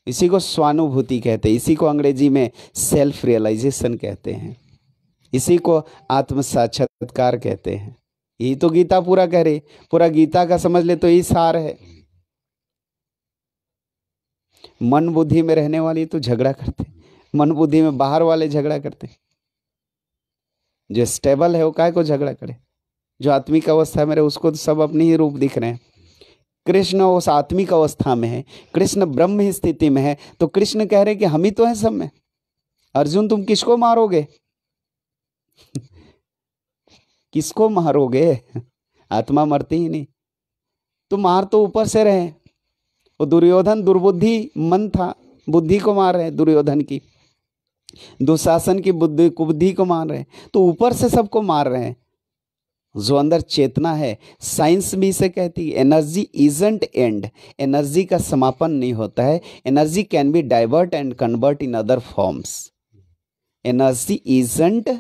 इसी को स्वानुभूति कहते हैं, इसी को अंग्रेजी में सेल्फ रियलाइजेशन कहते हैं, इसी को आत्म साक्षात्कार कहते हैं। यही तो गीता पूरा कह रही। पूरा गीता का समझ ले तो यही सार है। मन बुद्धि में रहने वाले तो झगड़ा करते, मन बुद्धि में बाहर वाले झगड़ा करते। जो स्टेबल है वो काहे को झगड़ा करे? जो आत्मिक अवस्था में रहे उसको तो सब अपने ही रूप दिख रहे हैं। कृष्ण उस आत्मिक अवस्था में है, कृष्ण ब्रह्म स्थिति में है, तो कृष्ण कह रहे कि हम ही तो हैं सब में। अर्जुन तुम किसको मारोगे? किसको मारोगे? आत्मा मरती ही नहीं। तो मार तो ऊपर से रहे। वो दुर्योधन दुर्बुद्धि मन था, बुद्धि को मार रहे, दुर्योधन की दुशासन की बुद्धि को मार रहे हैं, तो ऊपर से सबको मार रहे हैं। जो अंदर चेतना है, साइंस भी इसे कहती है एनर्जी इजंट एंड, एनर्जी का समापन नहीं होता है। Energy can be divert and convert in other forms. Energy isn't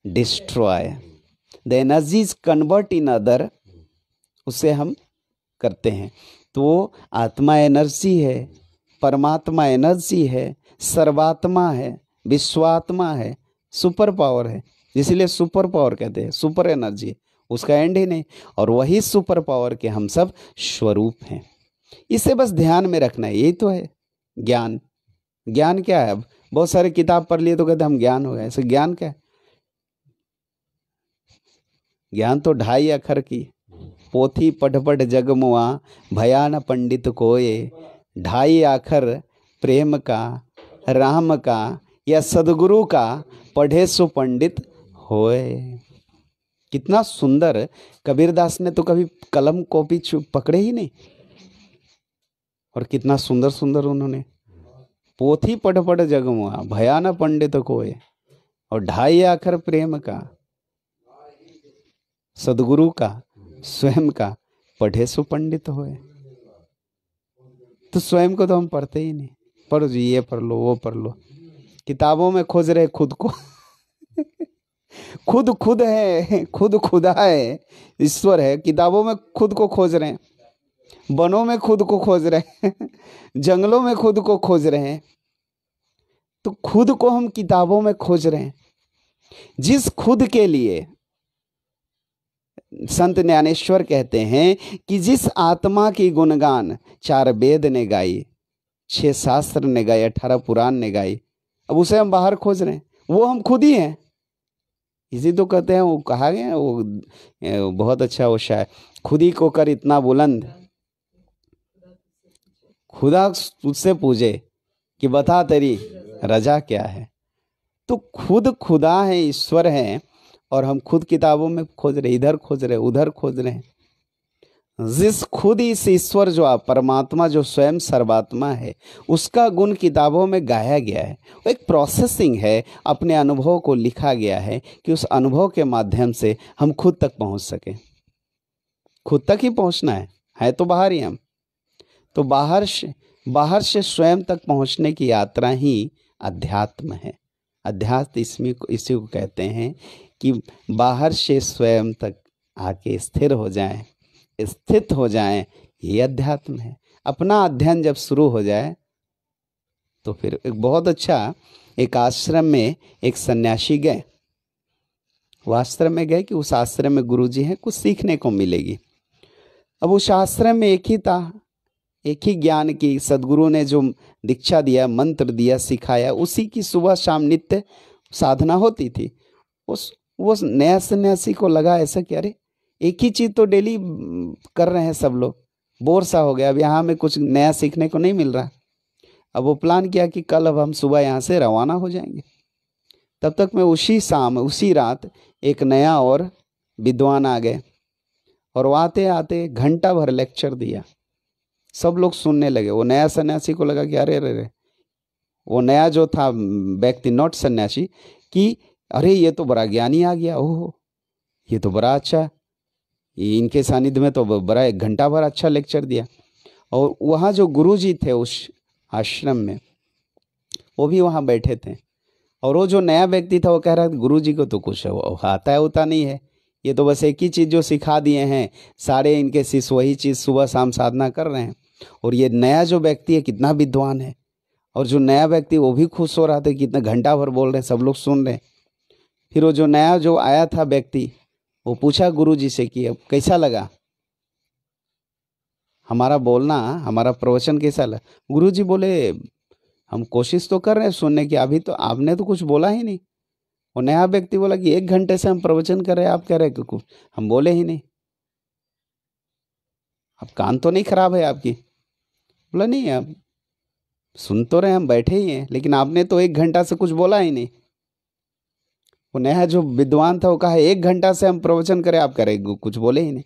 destroy, the energy is convert in other, उसे हम करते हैं। तो आत्मा एनर्जी है, परमात्मा एनर्जी है, सर्वात्मा है, विश्वात्मा है, सुपर पावर है। इसलिए सुपर पावर कहते हैं, सुपर एनर्जी, उसका एंड ही नहीं। और वही सुपर पावर के हम सब स्वरूप हैं। इसे बस ध्यान में रखना है। यही तो है ज्ञान। ज्ञान क्या है? अब बहुत सारे किताब पढ़ लिए तो कहते हम ज्ञान हो गए। ऐसे ज्ञान क्या है? ज्ञान तो 2.5 अक्षर की पोथी पढ़ पढ़ जग मुआ, भयान पंडित कोये। 2.5 अक्षर प्रेम का, राम का या सदगुरु का, पढ़े सो पंडित होए। कितना सुंदर! कबीरदास ने तो कभी कलम कॉपी पकड़े ही नहीं, और कितना सुंदर सुंदर उन्होंने पोथी पढ़ पढ़ जग मुआ, भयान पंडित कोये, और 2.5 अक्षर प्रेम का, सदगुरु का, स्वयं का, पढ़े सो पंडित होए। तो स्वयं को तो हम पढ़ते ही नहीं। पढ़ो जी, ये पढ़ लो, वो पढ़ लो, किताबों में खोज रहे खुद को। खुद खुद है, खुद खुदा है, ईश्वर है, किताबों में खुद को खोज रहे हैं, वनों में खुद को खोज रहे हैं, जंगलों में खुद को खोज रहे हैं। तो खुद को हम किताबों में खोज रहे हैं। जिस खुद के लिए संत ज्ञानेश्वर कहते हैं कि जिस आत्मा की गुणगान 4 वेद ने गाई, 6 शास्त्र ने गाई, 18 पुराण ने गाई, अब उसे हम बाहर खोज रहे हैं। वो हम खुद ही हैं। इसी तो कहते हैं, वो कहा गया, वो बहुत अच्छा वो शायद, खुद ही को कर इतना बुलंद, खुदा तुझसे पूछे कि बता तेरी रजा क्या है। तो खुद खुदा है, ईश्वर है, और हम खुद किताबों में खोज रहे, इधर खोज रहे, उधर खोज रहे हैं। जिस खुद इस ईश्वर जो आप परमात्मा जो स्वयं सर्वात्मा है, उसका गुण किताबों में गाया गया है। वो एक प्रोसेसिंग है, अपने अनुभव को लिखा गया है कि उस अनुभव के माध्यम से हम खुद तक पहुंच सकें। खुद तक ही पहुंचना है तो बाहर ही हम। तो बाहर से स्वयं तक पहुंचने की यात्रा ही अध्यात्म है। अध्यात्म इसी को कहते हैं कि बाहर से स्वयं तक आके स्थिर हो जाएं, स्थित हो जाएं, ये अध्यात्म है। अपना अध्ययन जब शुरू हो जाए तो फिर एक बहुत अच्छा, एक आश्रम में एक सन्यासी गए। वो आश्रम में गए कि उस आश्रम में गुरुजी हैं, कुछ सीखने को मिलेगी। अब उस आश्रम में एक ही था, एक ही ज्ञान की सदगुरु ने जो दीक्षा दिया, मंत्र दिया, सिखाया, उसी की सुबह शाम नित्य साधना होती थी। वो नया सन्यासी को लगा ऐसा कि अरे एक ही चीज़ तो डेली कर रहे हैं सब लोग, बोर सा हो गया, अब यहाँ में कुछ नया सीखने को नहीं मिल रहा। अब वो प्लान किया कि कल अब हम सुबह यहाँ से रवाना हो जाएंगे। तब तक में उसी शाम उसी रात एक नया और विद्वान आ गए। और वो आते आते घंटा भर लेक्चर दिया, सब लोग सुनने लगे। वो नया सन्यासी को लगा कि अरे अरे अरे, वो नया जो था व्यक्ति, नॉट सन्यासी, कि अरे ये तो बड़ा ज्ञानी आ गया, ओहो ये तो बड़ा अच्छा, ये इनके सानिध्य में तो बड़ा 1 घंटा भर अच्छा लेक्चर दिया। और वहाँ जो गुरुजी थे उस आश्रम में, वो भी वहाँ बैठे थे। और वो जो नया व्यक्ति था वो कह रहा था गुरुजी को तो कुछ आता है होता नहीं है, ये तो बस एक ही चीज़ जो सिखा दिए हैं, सारे इनके शिष्य वही चीज़ सुबह शाम साधना कर रहे हैं। और ये नया जो व्यक्ति है कितना विद्वान है। और जो नया व्यक्ति वो भी खुश हो रहा था, कितना घंटा भर बोल रहे हैं, सब लोग सुन रहे हैं। फिर वो जो नया जो आया था व्यक्ति, वो पूछा गुरुजी से कि अब कैसा लगा हमारा बोलना, हमारा प्रवचन कैसा लगा। गुरुजी बोले हम कोशिश तो कर रहे हैं सुनने की, अभी तो आपने तो कुछ बोला ही नहीं। और नया व्यक्ति बोला कि 1 घंटे से हम प्रवचन कर रहे हैं, आप कह रहे हैं कि कुछ हम बोले ही नहीं, अब कान तो नहीं खराब है आपकी। बोला नहीं, आप सुन तो रहे, हम बैठे ही हैं, लेकिन आपने तो 1 घंटा से कुछ बोला ही नहीं। वो नया जो विद्वान था वो कहा 1 घंटा से हम प्रवचन करें, आप करें कुछ बोले ही नहीं।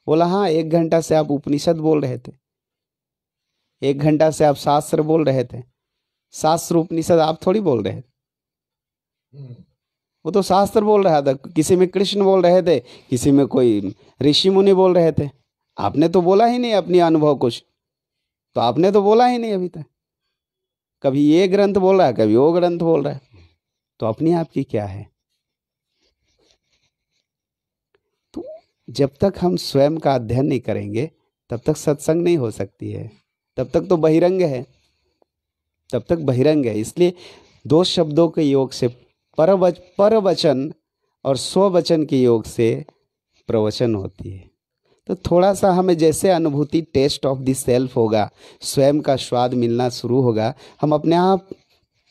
बोला हाँ, 1 घंटा से आप उपनिषद बोल रहे थे, 1 घंटा से आप शास्त्र बोल रहे थे, शास्त्र उपनिषद आप थोड़ी बोल रहे थे। वो तो शास्त्र बोल रहा था, किसी में कृष्ण बोल रहे थे, किसी में कोई ऋषि मुनि बोल रहे थे। आपने तो बोला ही नहीं अपनी अनुभव कुछ, तो आपने तो बोला ही नहीं अभी तक। कभी ये ग्रंथ बोल रहा है, कभी वो ग्रंथ बोल रहा है, तो अपनी आपकी क्या है। तो जब तक हम स्वयं का अध्ययन नहीं करेंगे तब तक सत्संग नहीं हो सकती है, तब तक तो बहिरंग है, तब तक बहिरंग है। इसलिए 2 शब्दों के योग से परवचन और स्ववचन के योग से प्रवचन होती है। तो थोड़ा सा हमें जैसे अनुभूति, टेस्ट ऑफ द सेल्फ होगा, स्वयं का स्वाद मिलना शुरू होगा, हम अपने आप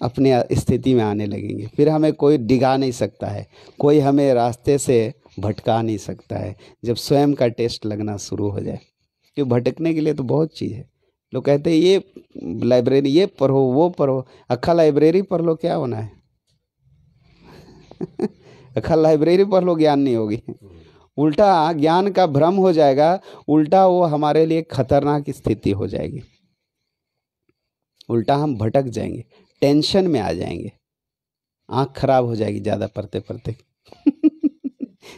अपने स्थिति में आने लगेंगे। फिर हमें कोई डिगा नहीं सकता है, कोई हमें रास्ते से भटका नहीं सकता है, जब स्वयं का टेस्ट लगना शुरू हो जाए। क्योंकि भटकने के लिए तो बहुत चीज़ है। लोग कहते हैं ये लाइब्रेरी, ये पढ़ो वो पढ़ो, अक्खा लाइब्रेरी पढ़ लो क्या होना है अक्खा लाइब्रेरी पढ़ लो ज्ञान नहीं होगी, उल्टा ज्ञान का भ्रम हो जाएगा, उल्टा वो हमारे लिए खतरनाक स्थिति हो जाएगी। उल्टा हम भटक जाएंगे, टेंशन में आ जाएंगे, आँख खराब हो जाएगी ज़्यादा पढ़ते पढ़ते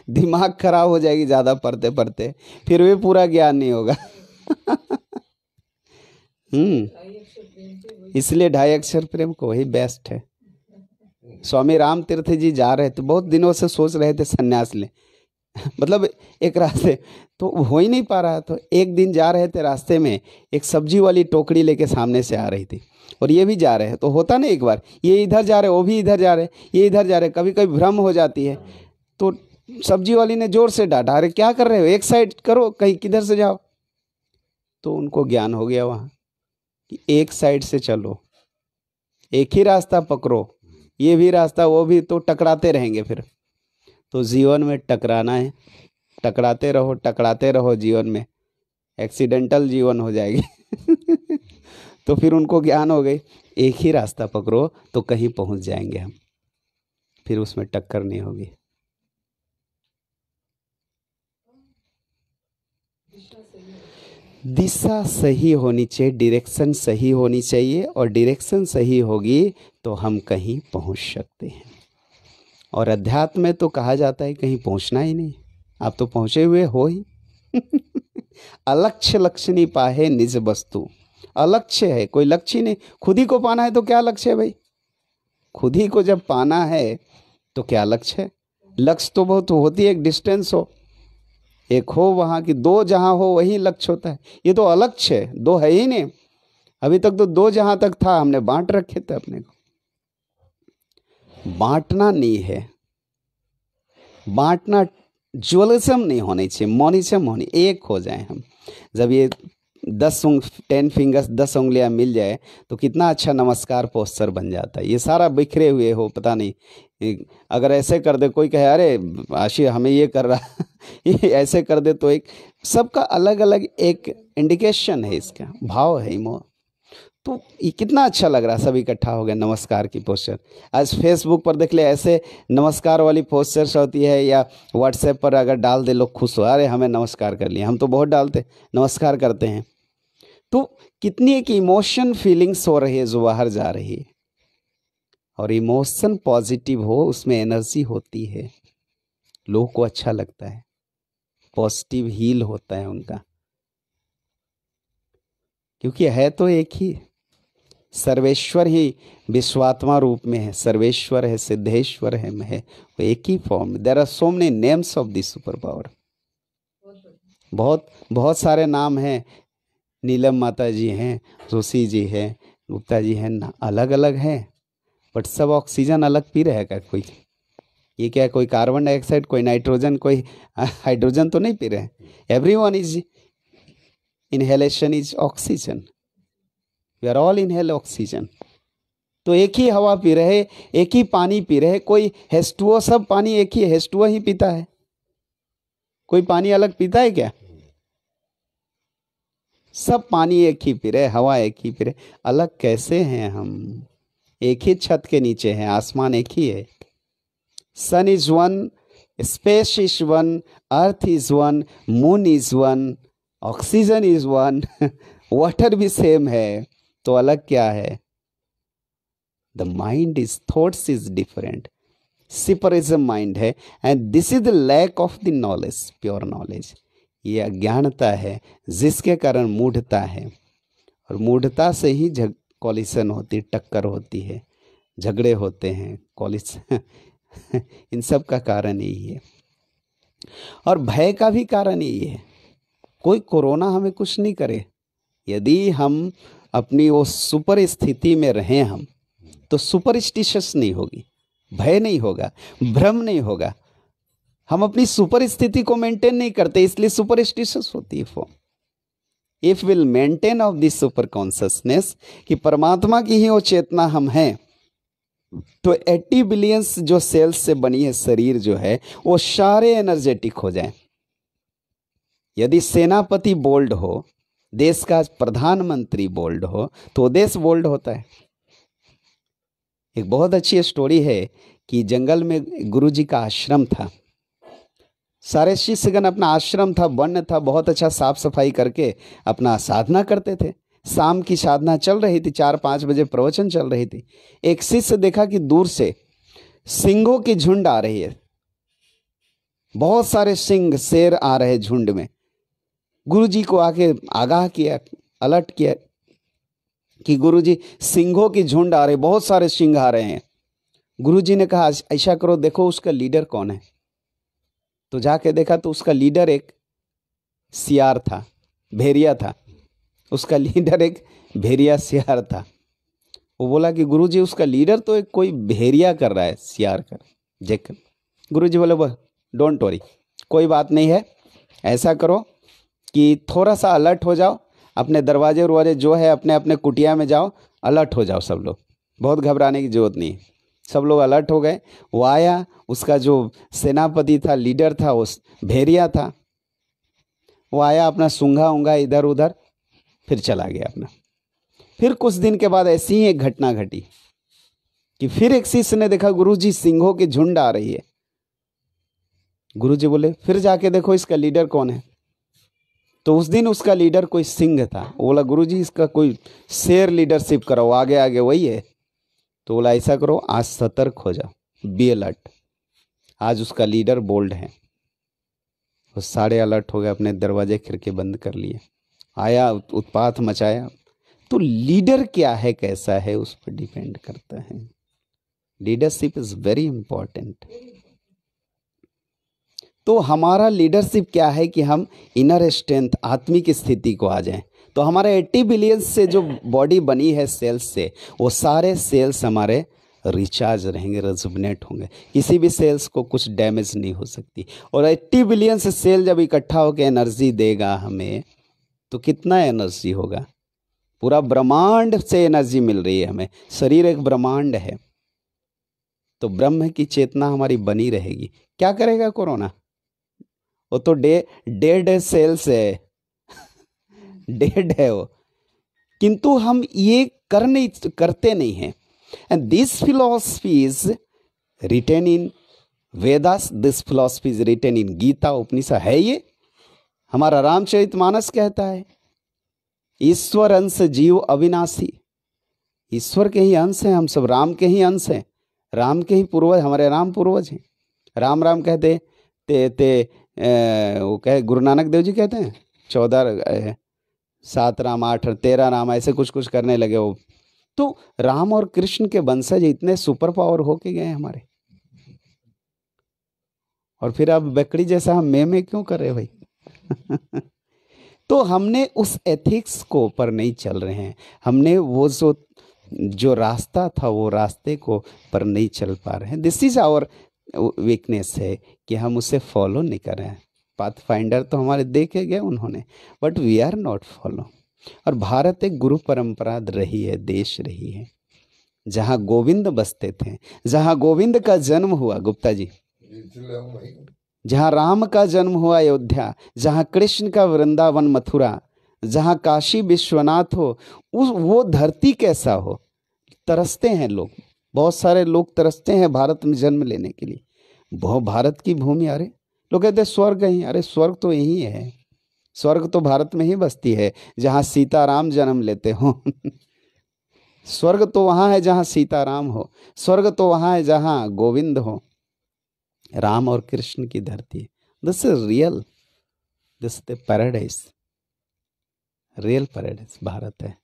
दिमाग खराब हो जाएगी ज़्यादा पढ़ते पढ़ते, फिर भी पूरा ज्ञान नहीं होगा इसलिए 2.5 अक्षर प्रेम को ही बेस्ट है। स्वामी राम तीर्थ जी जा रहे थे, बहुत दिनों से सोच रहे थे सन्यास ले मतलब एक रास्ते तो हो ही नहीं पा रहा। तो एक दिन जा रहे थे, रास्ते में एक सब्जी वाली टोकरी लेके सामने से आ रही थी, और ये भी जा रहे हैं। तो होता ना, एक बार ये इधर जा रहे, वो भी इधर जा रहे, ये इधर जा रहे, कभी कभी भ्रम हो जाती है। तो सब्जी वाली ने जोर से डांटा, अरे क्या कर रहे हो, एक साइड करो, कहीं किधर से जाओ। तो उनको ज्ञान हो गया वहाँ कि एक साइड से चलो, एक ही रास्ता पकड़ो, ये भी रास्ता वो भी, तो टकराते रहेंगे फिर। तो जीवन में टकराना है, टकराते रहो जीवन में, एक्सीडेंटल जीवन हो जाएगी तो फिर उनको ज्ञान हो गई, एक ही रास्ता पकड़ो तो कहीं पहुंच जाएंगे हम, फिर उसमें टक्कर नहीं होगी। दिशा सही होनी चाहिए, डायरेक्शन सही होनी चाहिए, और डायरेक्शन सही होगी तो हम कहीं पहुंच सकते हैं। और अध्यात्म में तो कहा जाता है कहीं पहुंचना ही नहीं, आप तो पहुंचे हुए हो ही अलक्ष्य लक्ष्य पाहे निज वस्तु, अलक्ष्य है, कोई लक्ष्य नहीं। खुद ही को पाना है तो क्या लक्ष्य है भाई, खुद ही को जब पाना है तो क्या लक्ष्य है। लक्ष्य तो बहुत होती है, एक डिस्टेंस हो, एक हो वहाँ की, 2 जहाँ हो वही लक्ष्य होता है। ये तो अलक्ष्य है, 2 है ही नहीं। अभी तक तो 2 जहाँ तक था हमने बांट रखे थे अपने को। बांटना नहीं है, बांटना ज्वलिज्म नहीं होनी चाहिए, मोनिज्म होनी, एक हो जाए हम। जब ये 10 फिंगर्स 10 उंगलियां मिल जाए तो कितना अच्छा नमस्कार पोस्चर बन जाता है। ये सारा बिखरे हुए हो, पता नहीं, अगर ऐसे कर दे, कोई कहे अरे आशी हमें ये कर रहा ये ऐसे कर दे, तो एक सबका अलग अलग एक इंडिकेशन है, इसका भाव है इमो। तो ये कितना अच्छा लग रहा, सब इकट्ठा हो गया, नमस्कार की पोस्टर। आज फेसबुक पर देख ले, ऐसे नमस्कार वाली पोस्टर्स होती है, या व्हाट्सएप पर अगर डाल दे लोग खुश हो, अरे हमें नमस्कार कर लिया। हम तो बहुत डालते, नमस्कार करते हैं। तो कितनी एक इमोशन फीलिंग्स हो रही है जो बाहर जा रही है, और इमोशन पॉजिटिव हो उसमें एनर्जी होती है, लोगों को अच्छा लगता है, पॉजिटिव हील होता है उनका, क्योंकि है तो एक ही सर्वेश्वर ही विश्वात्मा रूप में है, सर्वेश्वर है, सिद्धेश्वर है, मैं है, वो एक ही form. There are so many names of this super power, बहुत बहुत सारे नाम हैं। नीलम माता जी हैं, जोशी जी हैं, गुप्ता जी हैं, अलग अलग हैं, बट सब ऑक्सीजन अलग पी रहे हैं क्या कोई? ये क्या, कोई कार्बन डाइऑक्साइड, कोई नाइट्रोजन, कोई हाइड्रोजन तो नहीं पी रहे हैं। Everyone is inhalation is oxygen, we are all inhale oxygen. तो एक ही हवा पी रहे, एक ही पानी पी रहे। कोई H2O, सब पानी एक ही H2O ही पीता है, कोई पानी अलग पीता है क्या? सब पानी एक ही पी रहे, हवा एक ही पी रहे, अलग कैसे हैं हम? एक ही छत के नीचे हैं, आसमान एक ही है। Sun is one, space is one, earth is one, moon is one, oxygen is one, water भी सेम है, तो अलग क्या है? The mind is, thoughts is different, सिपरिज्म माइंड है, and this is the lack of the knowledge, pure knowledge. ये अज्ञानता है जिसके कारण मूढ़ता है, और मूढ़ता से ही कॉलिशन होती, टक्कर होती है, झगड़े होते हैं, कॉलिशन इन सब का कारण यही है, और भय का भी कारण यही है। कोई कोरोना हमें कुछ नहीं करे, यदि हम अपनी वो सुपर स्थिति में रहें हम, तो सुपरस्टिशियस नहीं होगी, भय नहीं होगा, भ्रम नहीं होगा। हम अपनी सुपर स्थिति को मेंटेन नहीं करते, इसलिए सुपरस्टिशियस होती है form. If will maintain of this super consciousness, कि परमात्मा की ही वो चेतना हम हैं, तो 80 बिलियंस जो सेल्स से बनी है शरीर जो है, वो सारे एनर्जेटिक हो जाएं। यदि सेनापति बोल्ड हो, देश का प्रधानमंत्री बोल्ड हो, तो देश बोल्ड होता है। एक बहुत अच्छी स्टोरी है कि जंगल में गुरुजी का आश्रम था, सारे शिष्यगण, अपना आश्रम था, वन था, बहुत अच्छा साफ सफाई करके अपना साधना करते थे। शाम की साधना चल रही थी, 4-5 बजे प्रवचन चल रही थी। एक शिष्य देखा कि दूर से सिंहों की झुंड आ रही है, बहुत सारे सिंह, शेर आ रहे झुंड में। गुरुजी को आके आगाह किया, अलर्ट किया कि गुरुजी सिंहों की झुंड आ रही, बहुत सारे सिंह आ रहे हैं। गुरुजी ने कहा ऐसा करो, देखो उसका लीडर कौन है। तो जाके देखा तो उसका लीडर एक सियार था, भेड़िया था, उसका लीडर एक भेड़िया सियार था। वो बोला कि गुरुजी उसका लीडर तो एक कोई भेड़िया कर रहा है, सियार कर जेकर। गुरुजी बोले वो डोंट वरी, कोई बात नहीं है, ऐसा करो कि थोड़ा सा अलर्ट हो जाओ, अपने दरवाजे उरवाजे जो है अपने अपने कुटिया में जाओ, अलर्ट हो जाओ सब लोग, बहुत घबराने की जरूरत नहीं है। सब लोग अलर्ट हो गए। वो आया, उसका जो सेनापति था, लीडर था, उस भेड़िया था, वो आया, अपना सूंघा ऊंघा इधर उधर, फिर चला गया अपना। फिर कुछ दिन के बाद ऐसी ही एक घटना घटी कि फिर एक शिष्य ने देखा गुरुजी सिंहों की झुंड आ रही है। गुरुजी बोले फिर जाके देखो इसका लीडर कौन है। तो उस दिन उसका लीडर कोई सिंह था। वो बोला गुरुजी इसका कोई शेर लीडरशिप कराओ, आगे आगे वही है। तो बोला ऐसा करो, आज सतर्क हो जाओ, बी अलर्ट, आज उसका लीडर बोल्ड है। वो सारे अलर्ट हो गए, अपने दरवाजे खिड़की बंद कर लिए, आया, उत्पात मचाया। तो लीडर क्या है, कैसा है, उस पर डिपेंड करता है। Leadership is very important. तो हमारा लीडरशिप क्या है कि हम इनर स्ट्रेंथ, आत्मिक स्थिति को आ जाएं। तो हमारे 80 बिलियन से जो बॉडी बनी है सेल्स से, वो सारे सेल्स हमारे रिचार्ज रहेंगे, रेजुविनेट होंगे, किसी भी सेल्स को कुछ डैमेज नहीं हो सकती। और 80 बिलियन से सेल जब इकट्ठा होकर एनर्जी देगा हमें, तो कितना एनर्जी होगा। पूरा ब्रह्मांड से एनर्जी मिल रही है हमें, शरीर एक ब्रह्मांड है। तो ब्रह्म की चेतना हमारी बनी रहेगी। क्या करेगा कोरोना? वो तो डेड सेल्स है डेड है वो। किंतु हम ये करते नहीं हैं। And this philosophy is written in Vedas, this philosophy is written in Gita Upanishad है। ये हमारा रामचरितमानस कहता है, ईश्वर अंश जीव अविनाशी। ईश्वर के ही अंश हैं हम सब, राम के ही अंश हैं, राम के ही पूर्वज, हमारे राम पूर्वज हैं। राम राम कहते वो कहे गुरु नानक देव जी कहते हैं 14 7 राम 8 13 राम, ऐसे कुछ कुछ करने लगे वो। तो राम और कृष्ण के वंशज इतने सुपर पावर होके गए हमारे, और फिर अब बकरी जैसा हम में क्यों कर रहे भाई? तो हमने उस एथिक्स को पर नहीं चल रहे हैं, हमने वो जो रास्ता था वो रास्ते को पर नहीं चल पा रहे हैं। दिस इज आवर वीकनेस है कि हम उसे फॉलो नहीं कर रहे हैं। पाथ फाइंडर तो हमारे देखे गए उन्होंने, but we are not follow. और भारत एक गुरु परंपरा रही है, देश रही है, जहाँ गोविंद बसते थे, जहाँ गोविंद का जन्म हुआ गुप्ता जी, जहाँ राम का जन्म हुआ अयोध्या, जहाँ कृष्ण का वृंदावन मथुरा, जहाँ काशी विश्वनाथ हो, वो धरती कैसा हो। तरसते हैं लोग, बहुत सारे लोग तरसते हैं भारत में जन्म लेने के लिए। बहुत भारत की भूमि, अरे लोग कहते हैं स्वर्ग ही, अरे स्वर्ग तो यही है, स्वर्ग तो भारत में ही बसती है जहाँ सीताराम जन्म लेते हो। स्वर्ग तो वहाँ है जहाँ सीताराम हो, स्वर्ग तो वहाँ है जहाँ गोविंद हो, राम और कृष्ण की धरती। This is real, this the paradise, real paradise Bharat है।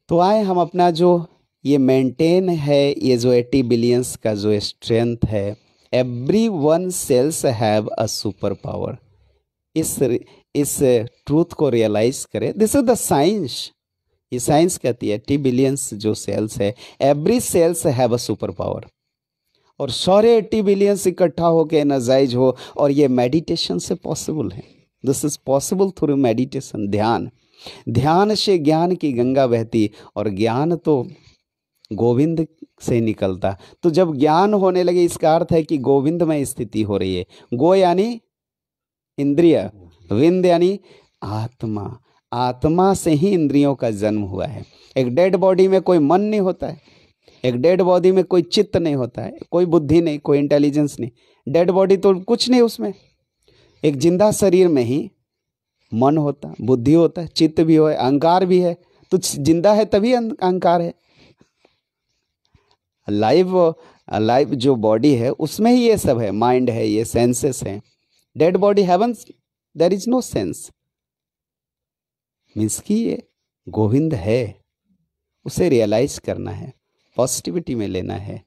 तो आए हम अपना जो ये मेंटेन है, ये जो 80 बिलियंस का जो स्ट्रेंथ है, every one cells have a super power, इस ट्रूथ को रियलाइज करें। दिस इज द साइंस, ये साइंस कहती है 80 बिलियंस जो सेल्स है, every cells have a super power, और सारे 80 बिलियंस इकट्ठा होकर एनर्जाइज हो, और ये मेडिटेशन से पॉसिबल है। This is possible through meditation, ध्यान। ध्यान से ज्ञान की गंगा बहती, और ज्ञान तो गोविंद से निकलता। तो जब ज्ञान होने लगे, इसका अर्थ है कि गोविंद में स्थिति हो रही है। गो यानी इंद्रिय, विंद यानी आत्मा, आत्मा से ही इंद्रियों का जन्म हुआ है। एक डेड बॉडी में कोई मन नहीं होता है, एक डेड बॉडी में कोई चित्त नहीं होता है, कोई बुद्धि नहीं, कोई इंटेलिजेंस नहीं। डेड बॉडी तो कुछ नहीं उसमें। एक जिंदा शरीर में ही मन होता, बुद्धि होता है, चित्त भी हो, अहंकार भी है। तो जिंदा है तभी अहंकार है। लाइव जो बॉडी है उसमें ही ये सब है, माइंड है, ये सेंसेस हैं। Dead body heavens, there is no sense. Means कि ये गोविंद है, उसे रियलाइज करना है, पॉजिटिविटी में लेना है।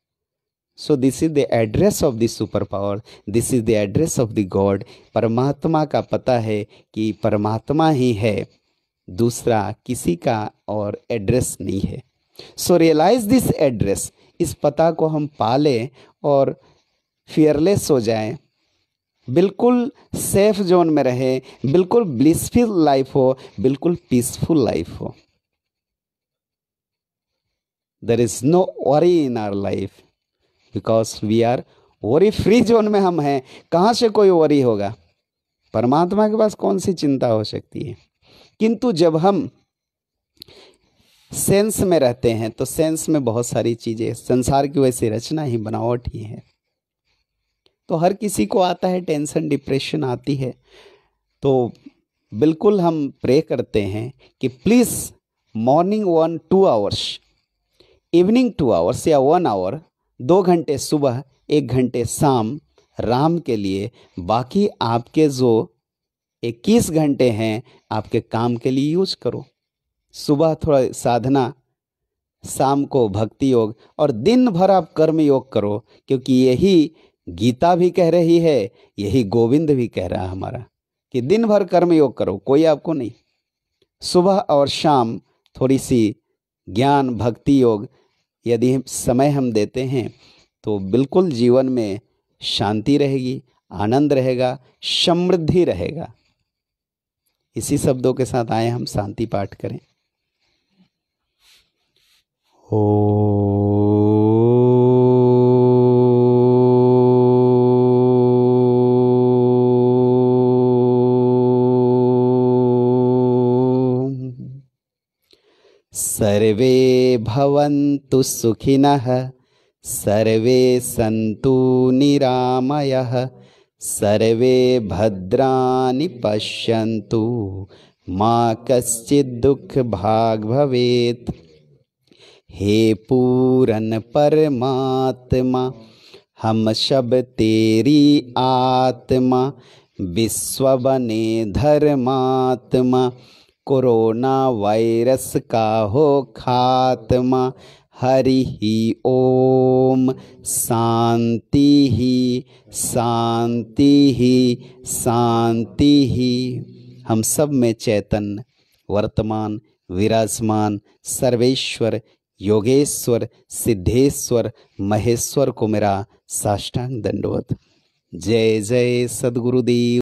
So this is the address of the super power, this is the address of the God. परमात्मा का पता है कि परमात्मा ही है, दूसरा किसी का और एड्रेस नहीं है। सो रियलाइज दिस एड्रेस, इस पता को हम पालें और फियरलेस हो जाएं, बिल्कुल सेफ जोन में रहे, बिल्कुल ब्लिसफुल लाइफ हो, बिल्कुल पीसफुल लाइफ हो। There is no worry in our life because we are worry free zone में हम हैं। कहाँ से कोई वरी होगा? परमात्मा के पास कौन सी चिंता हो सकती है? किंतु जब हम सेंस में रहते हैं तो सेंस में बहुत सारी चीज़ें, संसार की वैसी रचना ही, बनावट ही है। तो हर किसी को आता है, टेंशन डिप्रेशन आती है। तो बिल्कुल हम प्रे करते हैं कि please morning 1-2 hours, evening 2 hours या 1 आवर, 2 घंटे सुबह 1 घंटे शाम राम के लिए, बाकी आपके जो 21 घंटे हैं आपके काम के लिए यूज करो। सुबह थोड़ा साधना, शाम को भक्ति योग, और दिन भर आप कर्म योग करो, क्योंकि यही गीता भी कह रही है, यही गोविंद भी कह रहा है हमारा कि दिन भर कर्म योग करो, कोई आपको नहीं। सुबह और शाम थोड़ी सी ज्ञान भक्ति योग यदि समय हम देते हैं तो बिल्कुल जीवन में शांति रहेगी, आनंद रहेगा, समृद्धि रहेगा। इसी शब्दों के साथ आए हम शांति पाठ करें। सर्वे भवन्तु सुखिनः, सर्वे सन्तु निरामयः, सर्वे भद्राणि पश्यन्तु, मा कश्चित् दुःखभाग् भवेत्। हे पूरन परमात्मा, हम सब तेरी आत्मा, विश्व बने धर्मात्मा, कोरोना वायरस का हो खात्मा। हरि ही ओम। शांति ही शांति ही शांति ही। हम सब में चैतन्य वर्तमान विराजमान सर्वेश्वर योगेश्वर सिद्धेश्वर महेश्वर को मेरा साष्टांग दंडवत। जय जय सद्गुरुदेव।